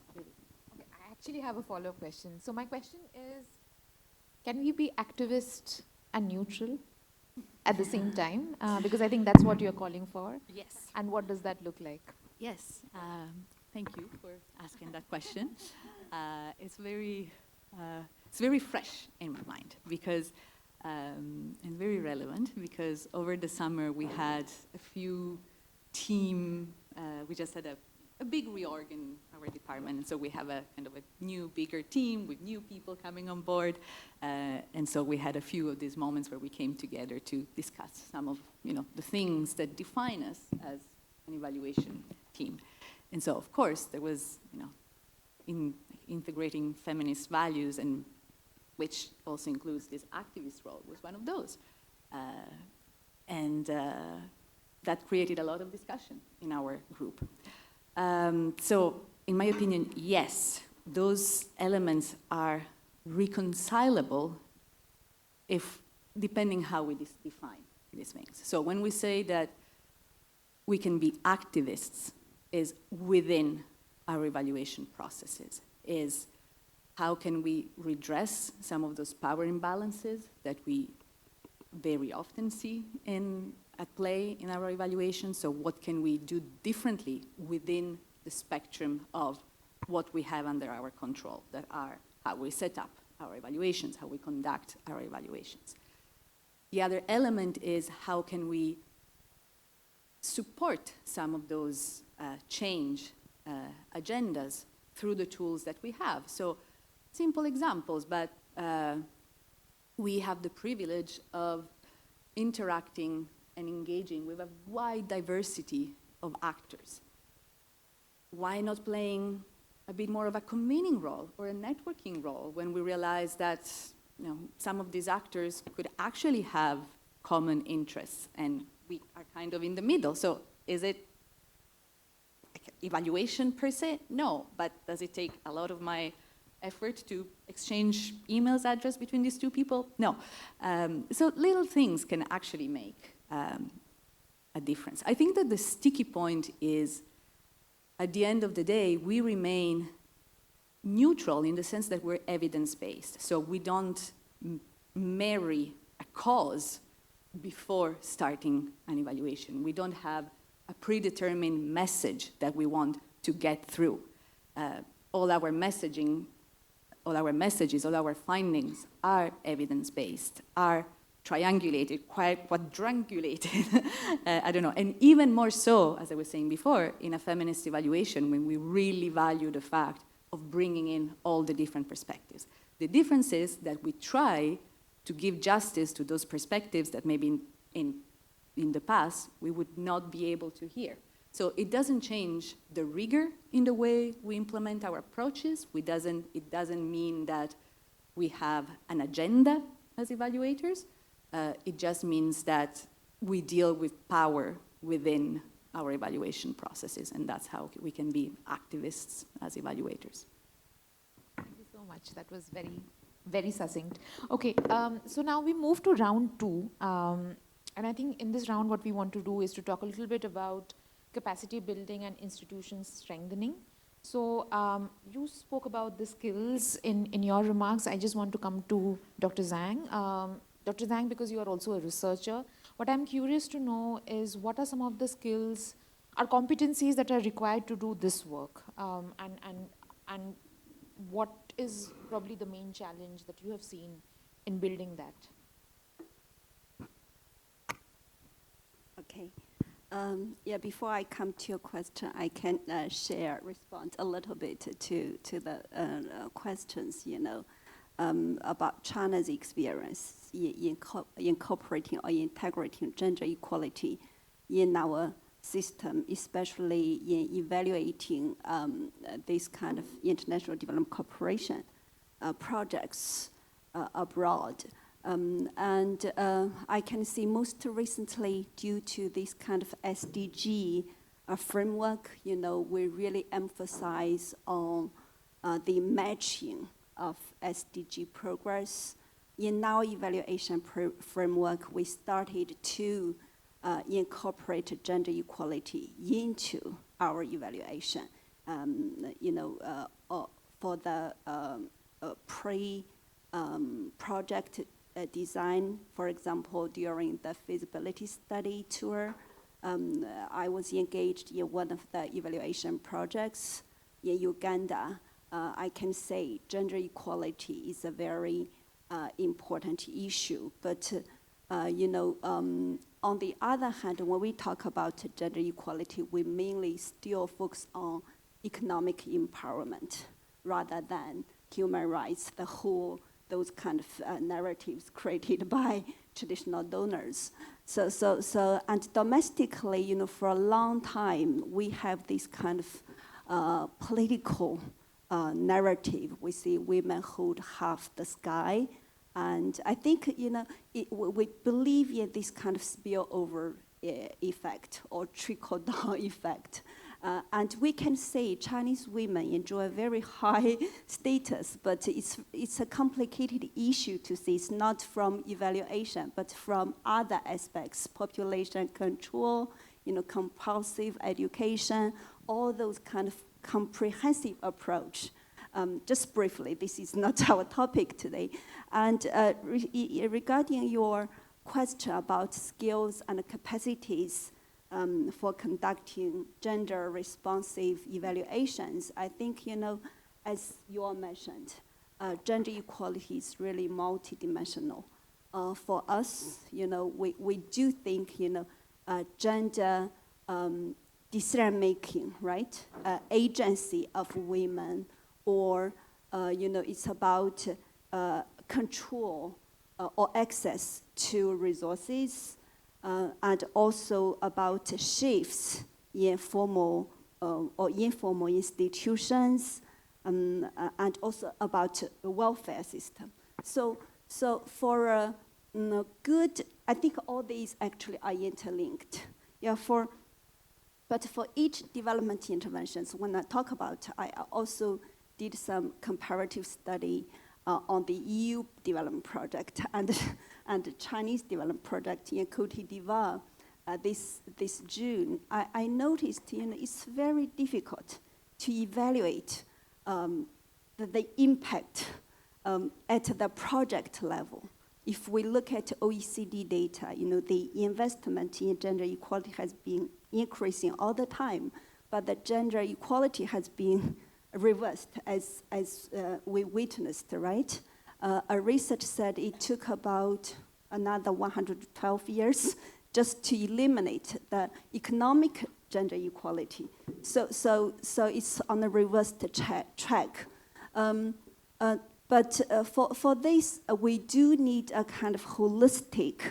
Okay, I actually have a follow-up question. So my question is, can we be activist and neutral at the same time? Because I think that's what you're calling for. Yes. And what does that look like? Yes. Thank you for asking that question. It's very fresh in my mind, because and very relevant, because over the summer we had a few we just had a big reorg in our department, and so we have a kind of a new, bigger team with new people coming on board, and so we had a few of these moments where we came together to discuss some of the things that define us as an evaluation team. And so, of course, there was in integrating feminist values, and which also includes this activist role, was one of those. And that created a lot of discussion in our group. So, in my opinion, yes, those elements are reconcilable depending how we define these things. So when we say that we can be activists is within our evaluation processes, is how can we redress some of those power imbalances that we very often see at play in our evaluation. So what can we do differently within the spectrum of what we have under our control, that are how we set up our evaluations, how we conduct our evaluations. The other element is how can we support some of those change agendas through the tools that we have. So simple examples, but we have the privilege of interacting and engaging with a wide diversity of actors? Why not playing a bit more of a convening role or a networking role when we realize that some of these actors could actually have common interests and we are kind of in the middle? So is it evaluation per se? No, but does it take a lot of my effort to exchange emails address between these two people? No. So little things can actually make a difference. I think that the sticky point is, at the end of the day, we remain neutral in the sense that we're evidence-based. So we don't marry a cause before starting an evaluation. We don't have a predetermined message that we want to get through. All our messages, all our findings are evidence-based, are triangulated, quadrangulated, I don't know. And even more so, as I was saying before, in a feminist evaluation, when we really value the fact of bringing in all the different perspectives. The difference is that we try to give justice to those perspectives that maybe in the past we would not be able to hear. So it doesn't change the rigor in the way we implement our approaches. It doesn't mean that we have an agenda as evaluators. It just means that we deal with power within our evaluation processes, and that's how we can be activists as evaluators. Thank you so much. That was very, very succinct. Okay, so now we move to round 2. And I think in this round, what we want to do is to talk a little bit about capacity building and institutions strengthening. So you spoke about the skills in your remarks. I just want to come to Dr. Zhang. Dr. Zhang, because you are also a researcher, what I'm curious to know is what are some of the skills or competencies that are required to do this work? And what is probably the main challenge that you have seen in building that? Okay. Yeah, before I come to your question, I can respond a little bit to the questions, about China's experience in incorporating or integrating gender equality in our system, especially in evaluating this kind of international development cooperation projects abroad. I can see most recently, due to this kind of SDG framework, we really emphasize on the matching of SDG progress. In our evaluation framework, we started to incorporate gender equality into our evaluation. For the project design, for example, during the feasibility study tour, I was engaged in one of the evaluation projects in Uganda. I can say gender equality is a very important issue, but on the other hand, when we talk about gender equality, we mainly still focus on economic empowerment rather than human rights, those kind of narratives created by traditional donors. And domestically, for a long time, we have this kind of political narrative. We see women hold half the sky. And I think, we believe in this kind of spillover effect or trickle-down effect. And we can say Chinese women enjoy a very high status, but it's a complicated issue to see. It's not from evaluation, but from other aspects, population control, compulsive education, all those kind of comprehensive approach. Just briefly, this is not our topic today. And regarding your question about skills and capacities for conducting gender-responsive evaluations, I think, as you all mentioned, gender equality is really multidimensional. For us, we do think, gender decision-making, right? Agency of women, or, it's about control or access to resources, and also about shifts in formal or informal institutions, and also about the welfare system. So for a good, I think all these actually are interlinked. Yeah, but for each development interventions, when I talk about, I also did some comparative study on the EU development project and the Chinese development project in Côte d'Ivoire this June. I noticed, it's very difficult to evaluate the impact at the project level. If we look at OECD data, the investment in gender equality has been increasing all the time, but the gender equality has been reversed as we witnessed, right? A research said it took about another 112 years just to eliminate the economic gender equality. So it's on a reversed track. But for this, we do need a kind of holistic,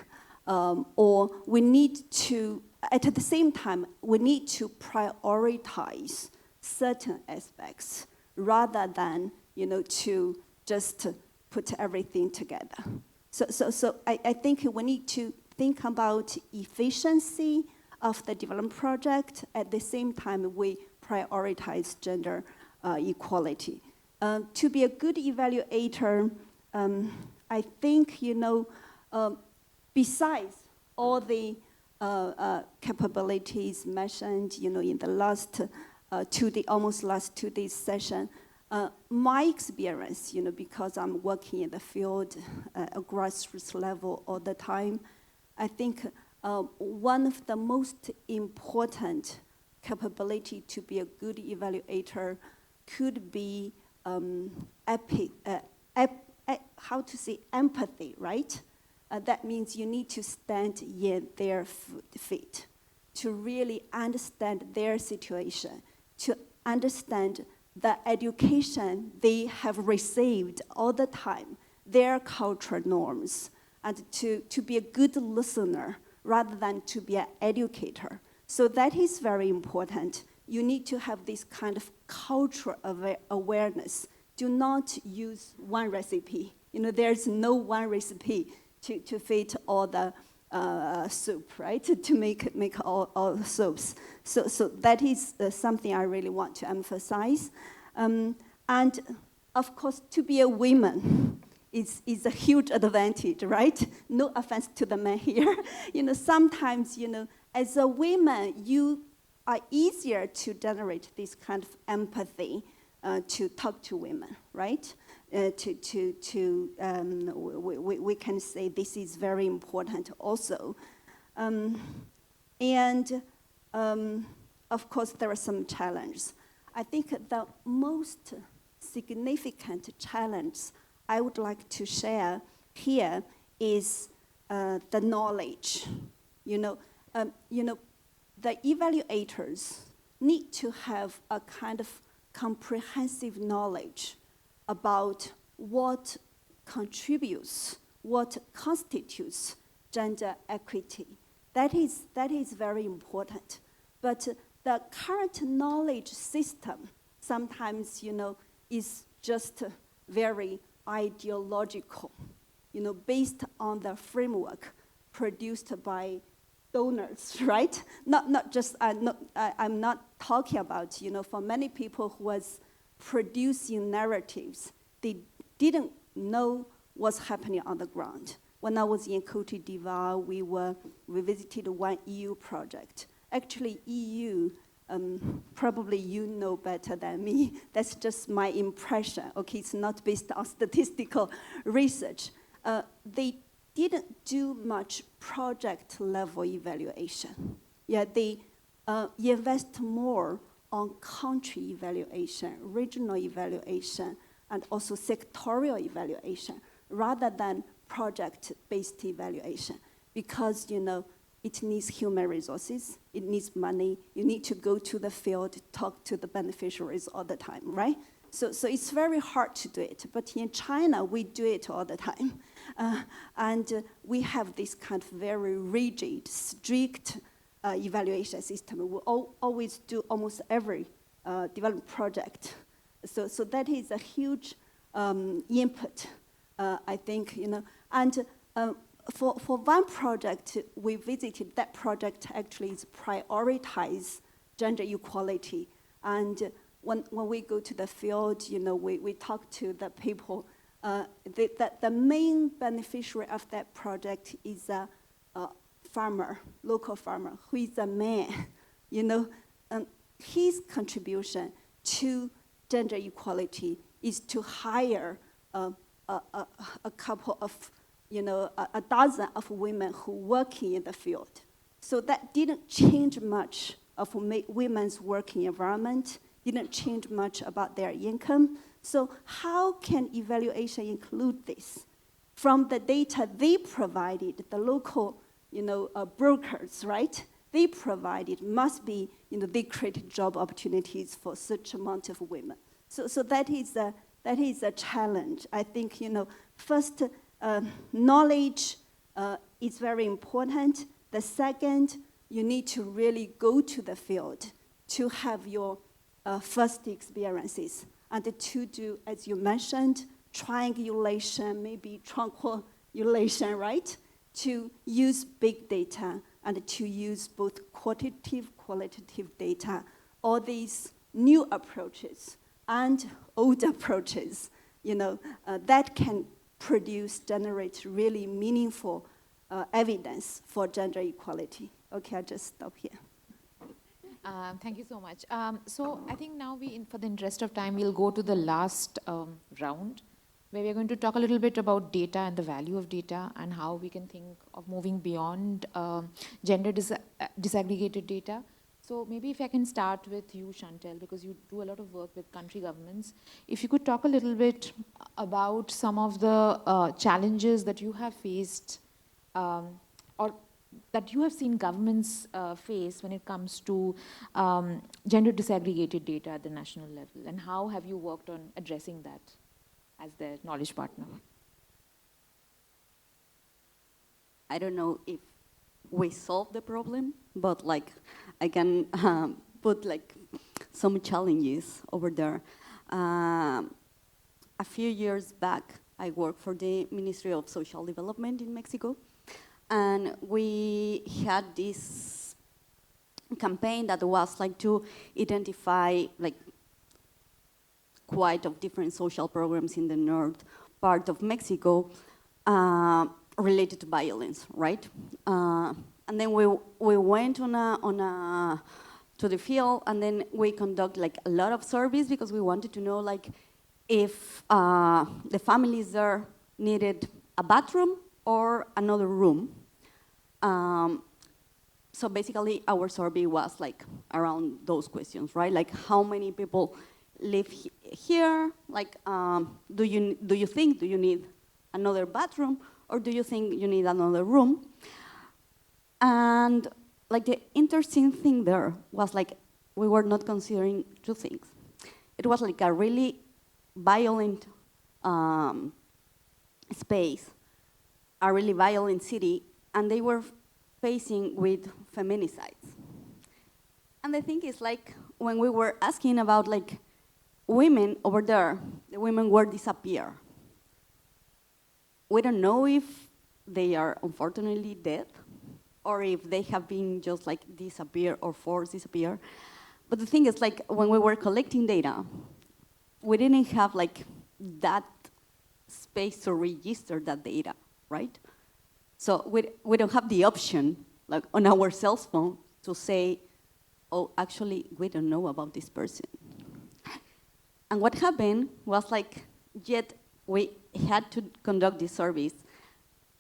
or we need to, at the same time, we need to prioritize certain aspects rather than, to just put everything together. So I think we need to think about efficiency of the development project. At the same time, we prioritize gender equality. To be a good evaluator, I think, besides all the capabilities mentioned, in the last almost last 2 days session, my experience, because I'm working in the field at a grassroots level all the time, I think one of the most important capability to be a good evaluator could be empathy, right? That means you need to stand in their feet to really understand their situation, to understand the education they have received all the time, their cultural norms, and to be a good listener rather than to be an educator. So that is very important. You need to have this kind of cultural awareness. Do not use one recipe. There's no one recipe to fit all the soup, right? To make all the soups. So that is something I really want to emphasize. And of course, to be a woman is a huge advantage, right? No offense to the men here. Sometimes, as a woman, you are easier to generate this kind of empathy to talk to women, right? We can say this is very important also. Of course, there are some challenges. I think the most significant challenge I would like to share here is the knowledge. The evaluators need to have a kind of comprehensive knowledge about what contributes, what constitutes gender equity. That is very important. But the current knowledge system sometimes, is just very ideological, based on the framework produced by donors, right? Not just, I'm not talking about, for many people who was producing narratives, they didn't know what's happening on the ground. When I was in Côte d'Ivoire, we visited one EU project. Actually, EU, probably you know better than me. That's just my impression. Okay, it's not based on statistical research. They didn't do much project-level evaluation. Yeah, they invest more on country evaluation, regional evaluation, and also sectorial evaluation, rather than project-based evaluation. Because, it needs human resources, it needs money, you need to go to the field, talk to the beneficiaries all the time, right? So it's very hard to do it, but in China, we do it all the time. And we have this kind of very rigid, strict evaluation system. We always do almost every development project. So that is a huge input, I think, And for one project, we visited that project actually is prioritize gender equality. And when we go to the field, we talk to the people. The main beneficiary of that project is a farmer, local farmer, who is a man. His contribution to gender equality is to hire a couple of, a dozen of women who working in the field. So that didn't change much of women's working environment, didn't change much about their income. So how can evaluation include this? From the data they provided, the local, brokers, right? They provided must be, they created job opportunities for such amount of women. So that is a challenge. I think, first, knowledge is very important. The second, you need to really go to the field to have your first experiences and to do, as you mentioned, triangulation, maybe triangulation, right? To use big data and to use both qualitative data, all these new approaches and old approaches, that can generate really meaningful evidence for gender equality. Okay, I'll just stop here. Thank you so much. So I think now for the interest of time, we'll go to the last round, where we're going to talk a little bit about data and the value of data and how we can think of moving beyond gender disaggregated data. So maybe if I can start with you, Chantel, because you do a lot of work with country governments. If you could talk a little bit about some of the challenges that you have faced or that you have seen governments face when it comes to gender disaggregated data at the national level, and how have you worked on addressing that as their knowledge partner? I don't know if we solve the problem, but I can put some challenges over there. A few years back, I worked for the Ministry of Social Development in Mexico, and we had this campaign that was to identify quite of different social programs in the north part of Mexico related to violence, right? And then we went to the field, and then we conduct a lot of surveys because we wanted to know if the families there needed a bathroom or another room. So basically, our survey was around those questions, right? How many people live here? Do you think you need another bathroom, or do you think you need another room? And the interesting thing there was we were not considering two things. It was a really violent space, a really violent city, and they were facing with feminicides. And the thing is when we were asking about women over there, the women were disappear. We don't know if they are unfortunately dead, or if they have been just disappear or forced disappear. But the thing is when we were collecting data, we didn't have that space to register that data, right? So we don't have the option on our cell phone to say, oh, actually, we don't know about this person. And what happened was yet we had to conduct these surveys,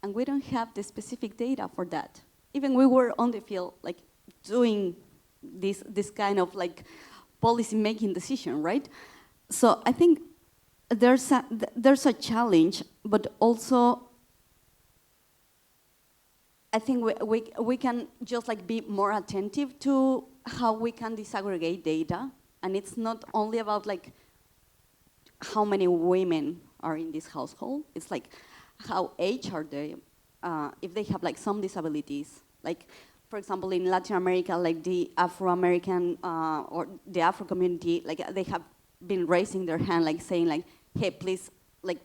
and we don't have the specific data for that. Even we were on the field doing this kind of policy-making decision, right? So I think there's a challenge, but also I think we can just be more attentive to how we can disaggregate data, and it's not only about how many women are in this household. It's how age are they, if they have like some disabilities. Like, for example, in Latin America, like the Afro-American or the Afro community, like they have been raising their hand, like saying like, hey, please, like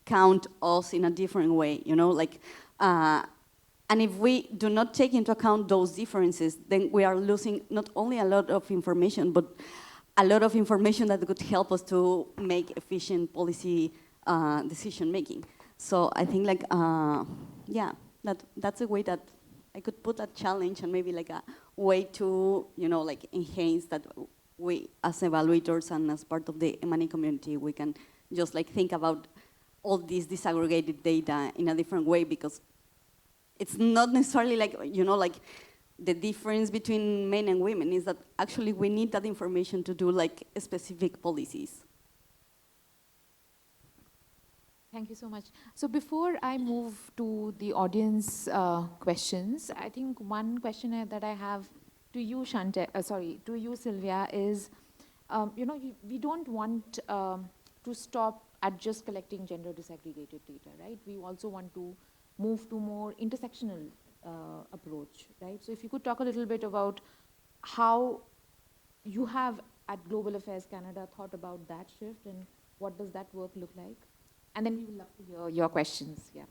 count us in a different way, you know, like, and if we do not take into account those differences, then we are losing not only a lot of information, but a lot of information that could help us to make efficient policy decision making. So I think like, yeah, that's a way that I could put a challenge and maybe like a way to, you know, like enhance that we as evaluators and as part of the M&E community, we can just like think about all these disaggregated data in a different way, because it's not necessarily like, you know, like the difference between men and women is that actually we need that information to do like specific policies. Thank you so much. So before I move to the audience questions, I think one question that I have to you, to you, Sylvia, is, you know, we don't want to stop at just collecting gender disaggregated data, right? We also want to move to more intersectional approach, right? So if you could talk a little bit about how you have at Global Affairs Canada thought about that shift and what does that work look like? And then we would love to hear your questions, yeah.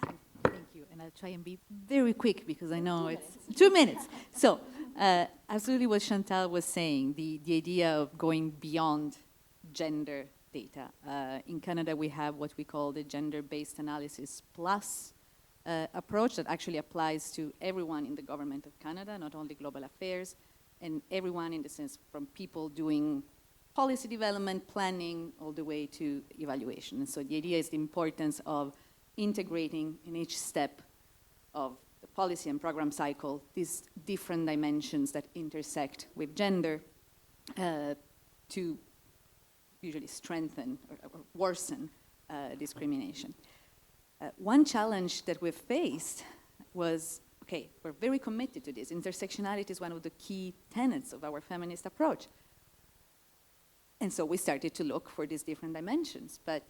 Thank you, and I'll try and be very quick because I know it's 2 minutes. So, absolutely what Chantal was saying, the idea of going beyond gender data. In Canada, we have what we call the gender-based analysis plus approach that actually applies to everyone in the government of Canada, not only global affairs, and everyone in the sense from people doing policy development, planning, all the way to evaluation. And so the idea is the importance of integrating in each step of the policy and program cycle these different dimensions that intersect with gender to usually strengthen or worsen discrimination. One challenge that we've faced was, okay, we're very committed to this. Intersectionality is one of the key tenets of our feminist approach. And so we started to look for these different dimensions, but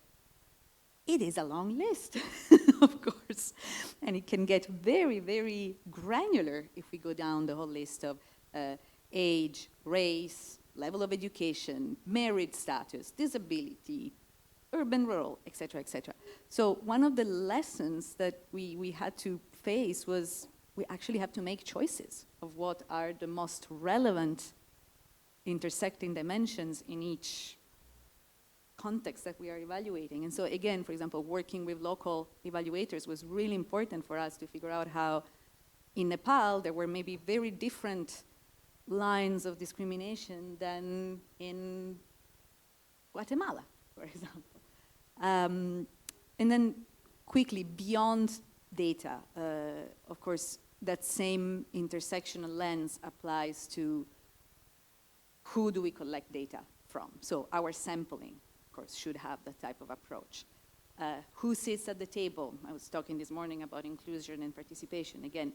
it is a long list, of course. And it can get very, very granular if we go down the whole list of age, race, level of education, marriage status, disability, urban, rural, et cetera, et cetera. So one of the lessons that we had to face was we actually have to make choices of what are the most relevant intersecting dimensions in each context that we are evaluating. And so again, for example, working with local evaluators was really important for us to figure out how in Nepal there were maybe very different lines of discrimination than in Guatemala, for example. And then quickly, beyond data, of course, that same intersectional lens applies to who do we collect data from? So our sampling, of course, should have that type of approach. Who sits at the table? I was talking this morning about inclusion and participation. Again,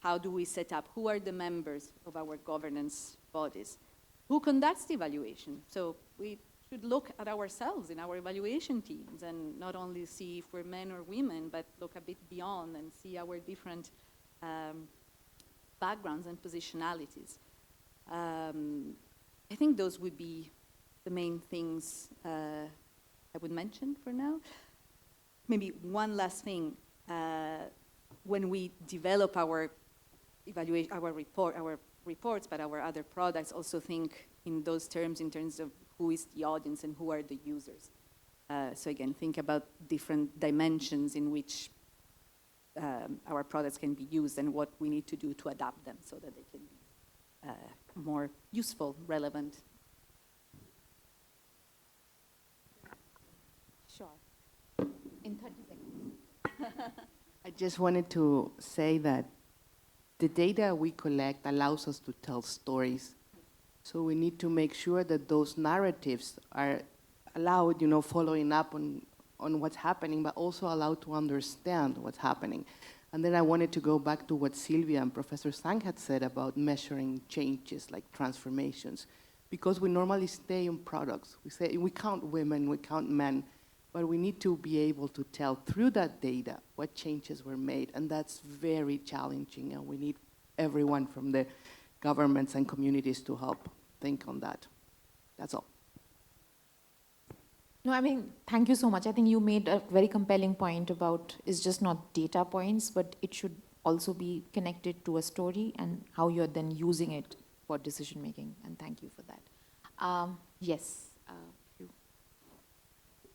how do we set up? Who are the members of our governance bodies? Who conducts the evaluation? So we should look at ourselves in our evaluation teams and not only see if we're men or women, but look a bit beyond and see our different backgrounds and positionalities. I think those would be the main things I would mention for now. Maybe one last thing. When we develop our evaluation, our reports, but our other products, also think in those terms in terms of who is the audience and who are the users. So again, think about different dimensions in which our products can be used and what we need to do to adapt them so that they can be more useful, relevant. Sure. In 30 seconds. I just wanted to say that the data we collect allows us to tell stories. So we need to make sure that those narratives are allowed, you know, following up on what's happening, but also allowed to understand what's happening. And then I wanted to go back to what Sylvia and Professor Sang had said about measuring changes like transformations, because we normally stay on products. We say we count women, we count men, but we need to be able to tell through that data what changes were made, and that's very challenging, and we need everyone from the governments and communities to help think on that. That's all. No, I mean, thank you so much. I think you made a very compelling point about it's just not data points, but it should also be connected to a story and how you're then using it for decision making. And thank you for that. Yes,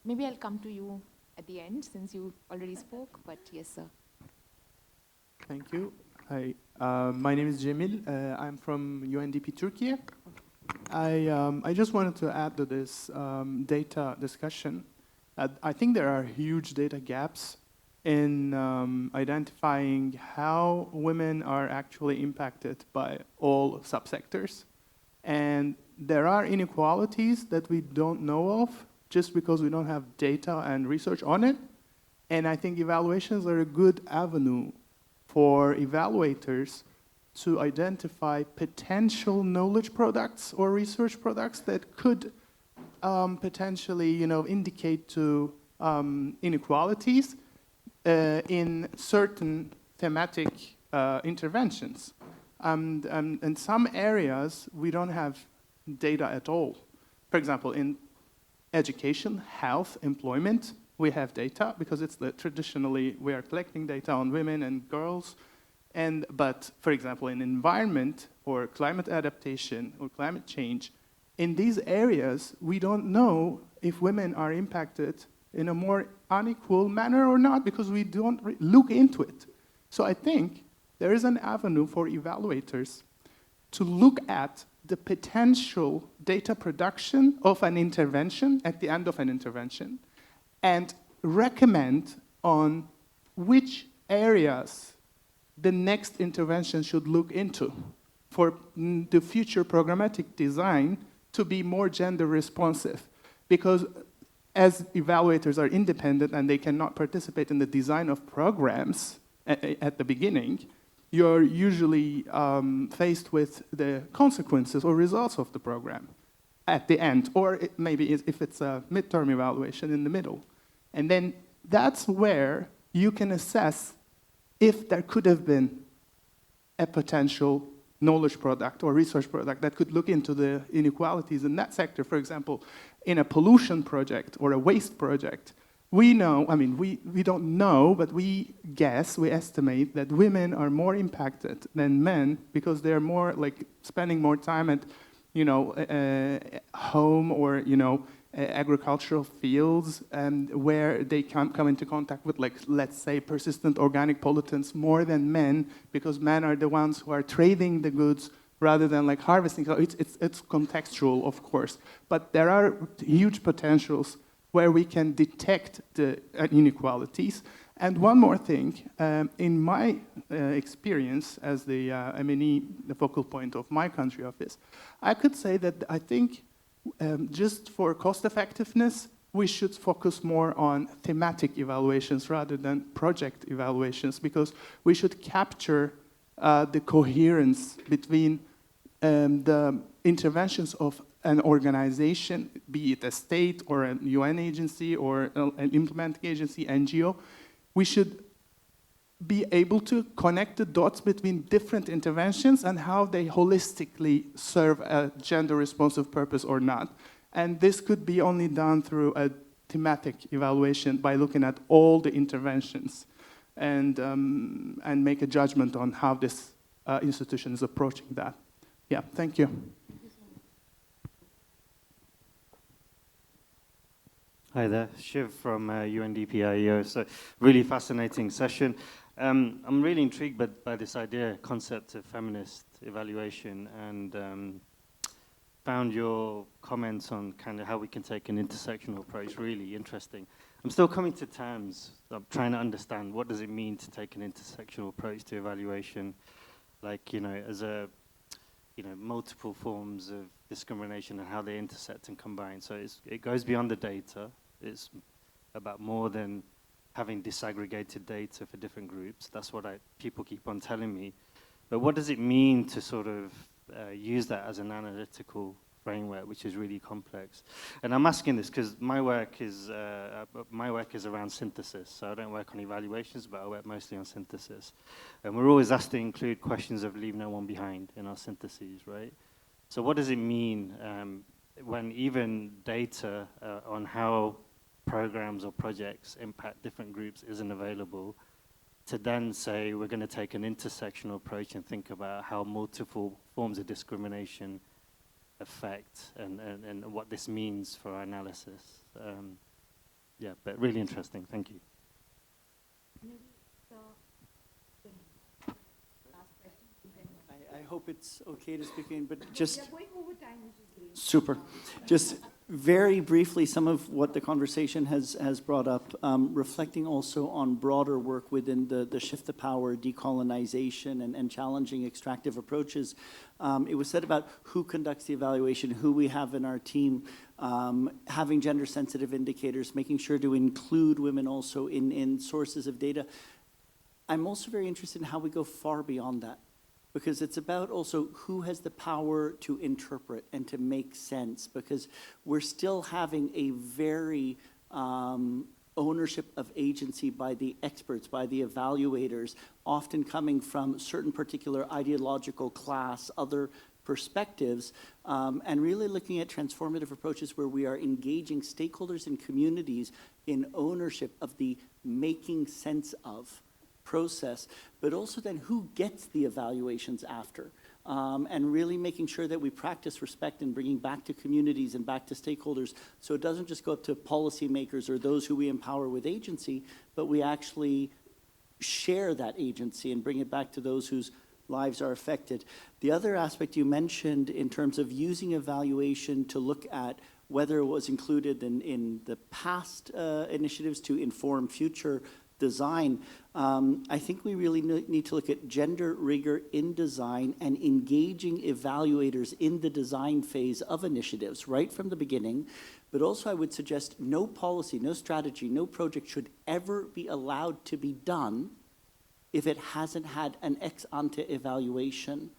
maybe I'll come to you at the end since you already spoke, but yes, sir. Thank you. Hi, my name is Cemil. I'm from UNDP Turkey. I just wanted to add to this data discussion. I think there are huge data gaps in identifying how women are actually impacted by all subsectors. And there are inequalities that we don't know of just because we don't have data and research on it. And I think evaluations are a good avenue for evaluators to identify potential knowledge products or research products that could potentially, indicate to inequalities in certain thematic interventions. And in some areas, we don't have data at all. For example, in education, health, employment, we have data because it's traditionally we are collecting data on women and girls. But for example, in environment or climate adaptation or climate change, in these areas, we don't know if women are impacted in a more unequal manner or not because we don't look into it. So I think there is an avenue for evaluators to look at the potential data production of an intervention at the end of an intervention and recommend on which areas the next intervention should look into for the future programmatic design to be more gender responsive. Because as evaluators are independent and they cannot participate in the design of programs at the beginning, you're usually faced with the consequences or results of the program at the end, or maybe if it's a midterm evaluation in the middle. And then that's where you can assess if there could have been a potential knowledge product or research product that could look into the inequalities in that sector. For example, in a pollution project or a waste project, we know, we don't know, but we guess, we estimate that women are more impacted than men because they're more spending more time at, home or, agricultural fields and where they can come into contact with, let's say, persistent organic pollutants more than men because men are the ones who are trading the goods rather than harvesting. So it's contextual, of course, but there are huge potentials where we can detect the inequalities. And one more thing, in my experience as the MNE, the focal point of my country office, I could say that I think just for cost effectiveness, we should focus more on thematic evaluations rather than project evaluations because we should capture the coherence between the interventions of an organization, be it a state or a UN agency or an implementing agency, NGO. We should be able to connect the dots between different interventions and how they holistically serve a gender-responsive purpose or not. And this could be only done through a thematic evaluation by looking at all the interventions and make a judgment on how this institution is approaching that. Yeah, thank you. Hi there, Shiv from UNDP IEO. So really fascinating session. I'm really intrigued by this concept of feminist evaluation and found your comments on kind of how we can take an intersectional approach really interesting. I'm still coming to terms. I'm trying to understand what does it mean to take an intersectional approach to evaluation, as multiple forms of discrimination and how they intersect and combine. So it goes beyond the data. It's about more than having disaggregated data for different groups. That's what people keep on telling me. But what does it mean to sort of use that as an analytical framework, which is really complex. And I'm asking this because my work is around synthesis. So I don't work on evaluations, but I work mostly on synthesis. And we're always asked to include questions of leave no one behind in our syntheses, right? So what does it mean when even data on how programs or projects impact different groups isn't available, to then say we're going to take an intersectional approach and think about how multiple forms of discrimination affect and what this means for our analysis. Yeah, but really interesting. Thank you. I hope it's okay to speak in, but just super. Just very briefly, some of what the conversation has brought up, reflecting also on broader work within the shift to power, decolonization, and challenging extractive approaches. It was said about who conducts the evaluation, who we have in our team, having gender-sensitive indicators, making sure to include women also in sources of data. I'm also very interested in how we go far beyond that, because it's about also who has the power to interpret and to make sense, because we're still having a very ownership of agency by the experts, by the evaluators, often coming from certain particular ideological class, other perspectives, and really looking at transformative approaches where we are engaging stakeholders and communities in ownership of the making sense of process, but also then who gets the evaluations after, and really making sure that we practice respect and bringing back to communities and back to stakeholders, so it doesn't just go up to policymakers or those who we empower with agency, but we actually share that agency and bring it back to those whose lives are affected. The other aspect you mentioned in terms of using evaluation to look at whether it was included in the past initiatives to inform future design, I think we really need to look at gender rigor in design and engaging evaluators in the design phase of initiatives right from the beginning. But also I would suggest no policy, no strategy, no project should ever be allowed to be done if it hasn't had an ex ante evaluation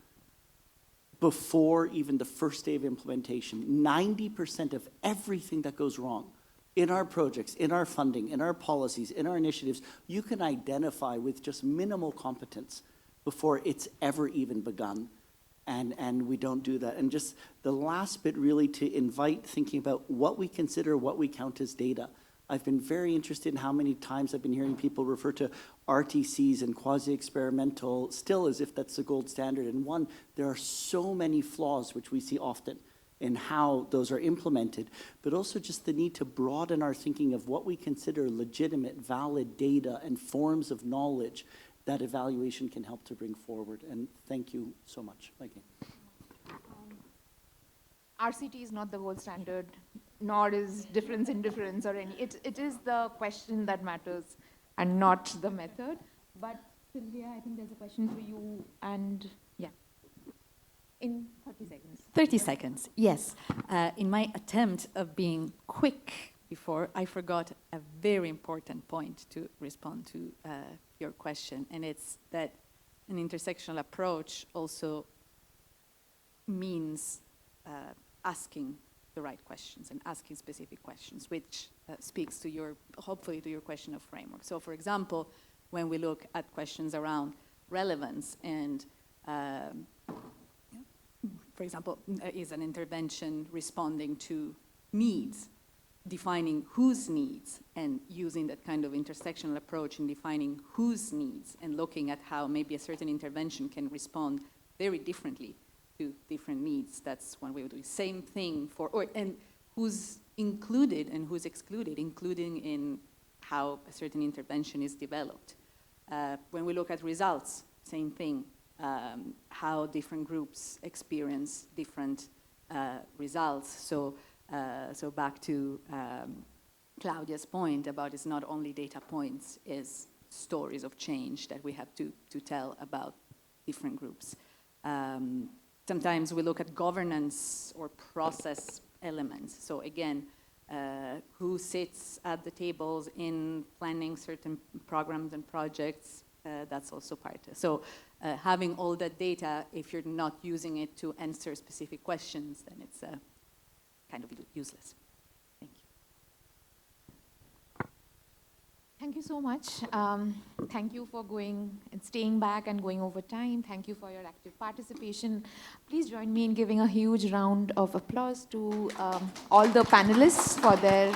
before even the first day of implementation. 90% of everything that goes wrong in our projects, in our funding, in our policies, in our initiatives, you can identify with just minimal competence before it's ever even begun. And we don't do that. And just the last bit really to invite thinking about what we consider, what we count as data. I've been very interested in how many times I've been hearing people refer to RTCs and quasi-experimental still as if that's the gold standard. And one, there are so many flaws which we see often in how those are implemented, but also just the need to broaden our thinking of what we consider legitimate, valid data and forms of knowledge that evaluation can help to bring forward. And thank you so much. Again. RCT is not the gold standard, nor is difference in difference or any. It is the question that matters and not the method. But Sylvia, I think there's a question for you, and yeah. In 30 seconds. 30 seconds, yes. In my attempt of being quick before, I forgot a very important point to respond to your question, and it's that an intersectional approach also means asking the right questions and asking specific questions, which speaks to your, hopefully to your question of framework. So for example, when we look at questions around relevance and for example, is an intervention responding to needs, defining whose needs, and using that kind of intersectional approach in defining whose needs and looking at how maybe a certain intervention can respond very differently to different needs. That's one way of doing. Same thing for, and who's included and who's excluded, including in how a certain intervention is developed. When we look at results, same thing. How different groups experience different results. So back to Claudia's point about it's not only data points, it's stories of change that we have to tell about different groups. Sometimes we look at governance or process elements. So again, who sits at the tables in planning certain programs and projects, that's also part. So having all that data, if you're not using it to answer specific questions, then kind of useless. Thank you. Thank you so much. Thank you for going and staying back and going over time. Thank you for your active participation. Please join me in giving a huge round of applause to all the panelists for their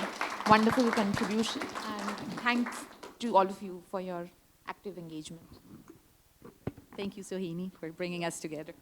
wonderful contribution. And thanks to all of you for your active engagement. Thank you, Sohini, for bringing us together.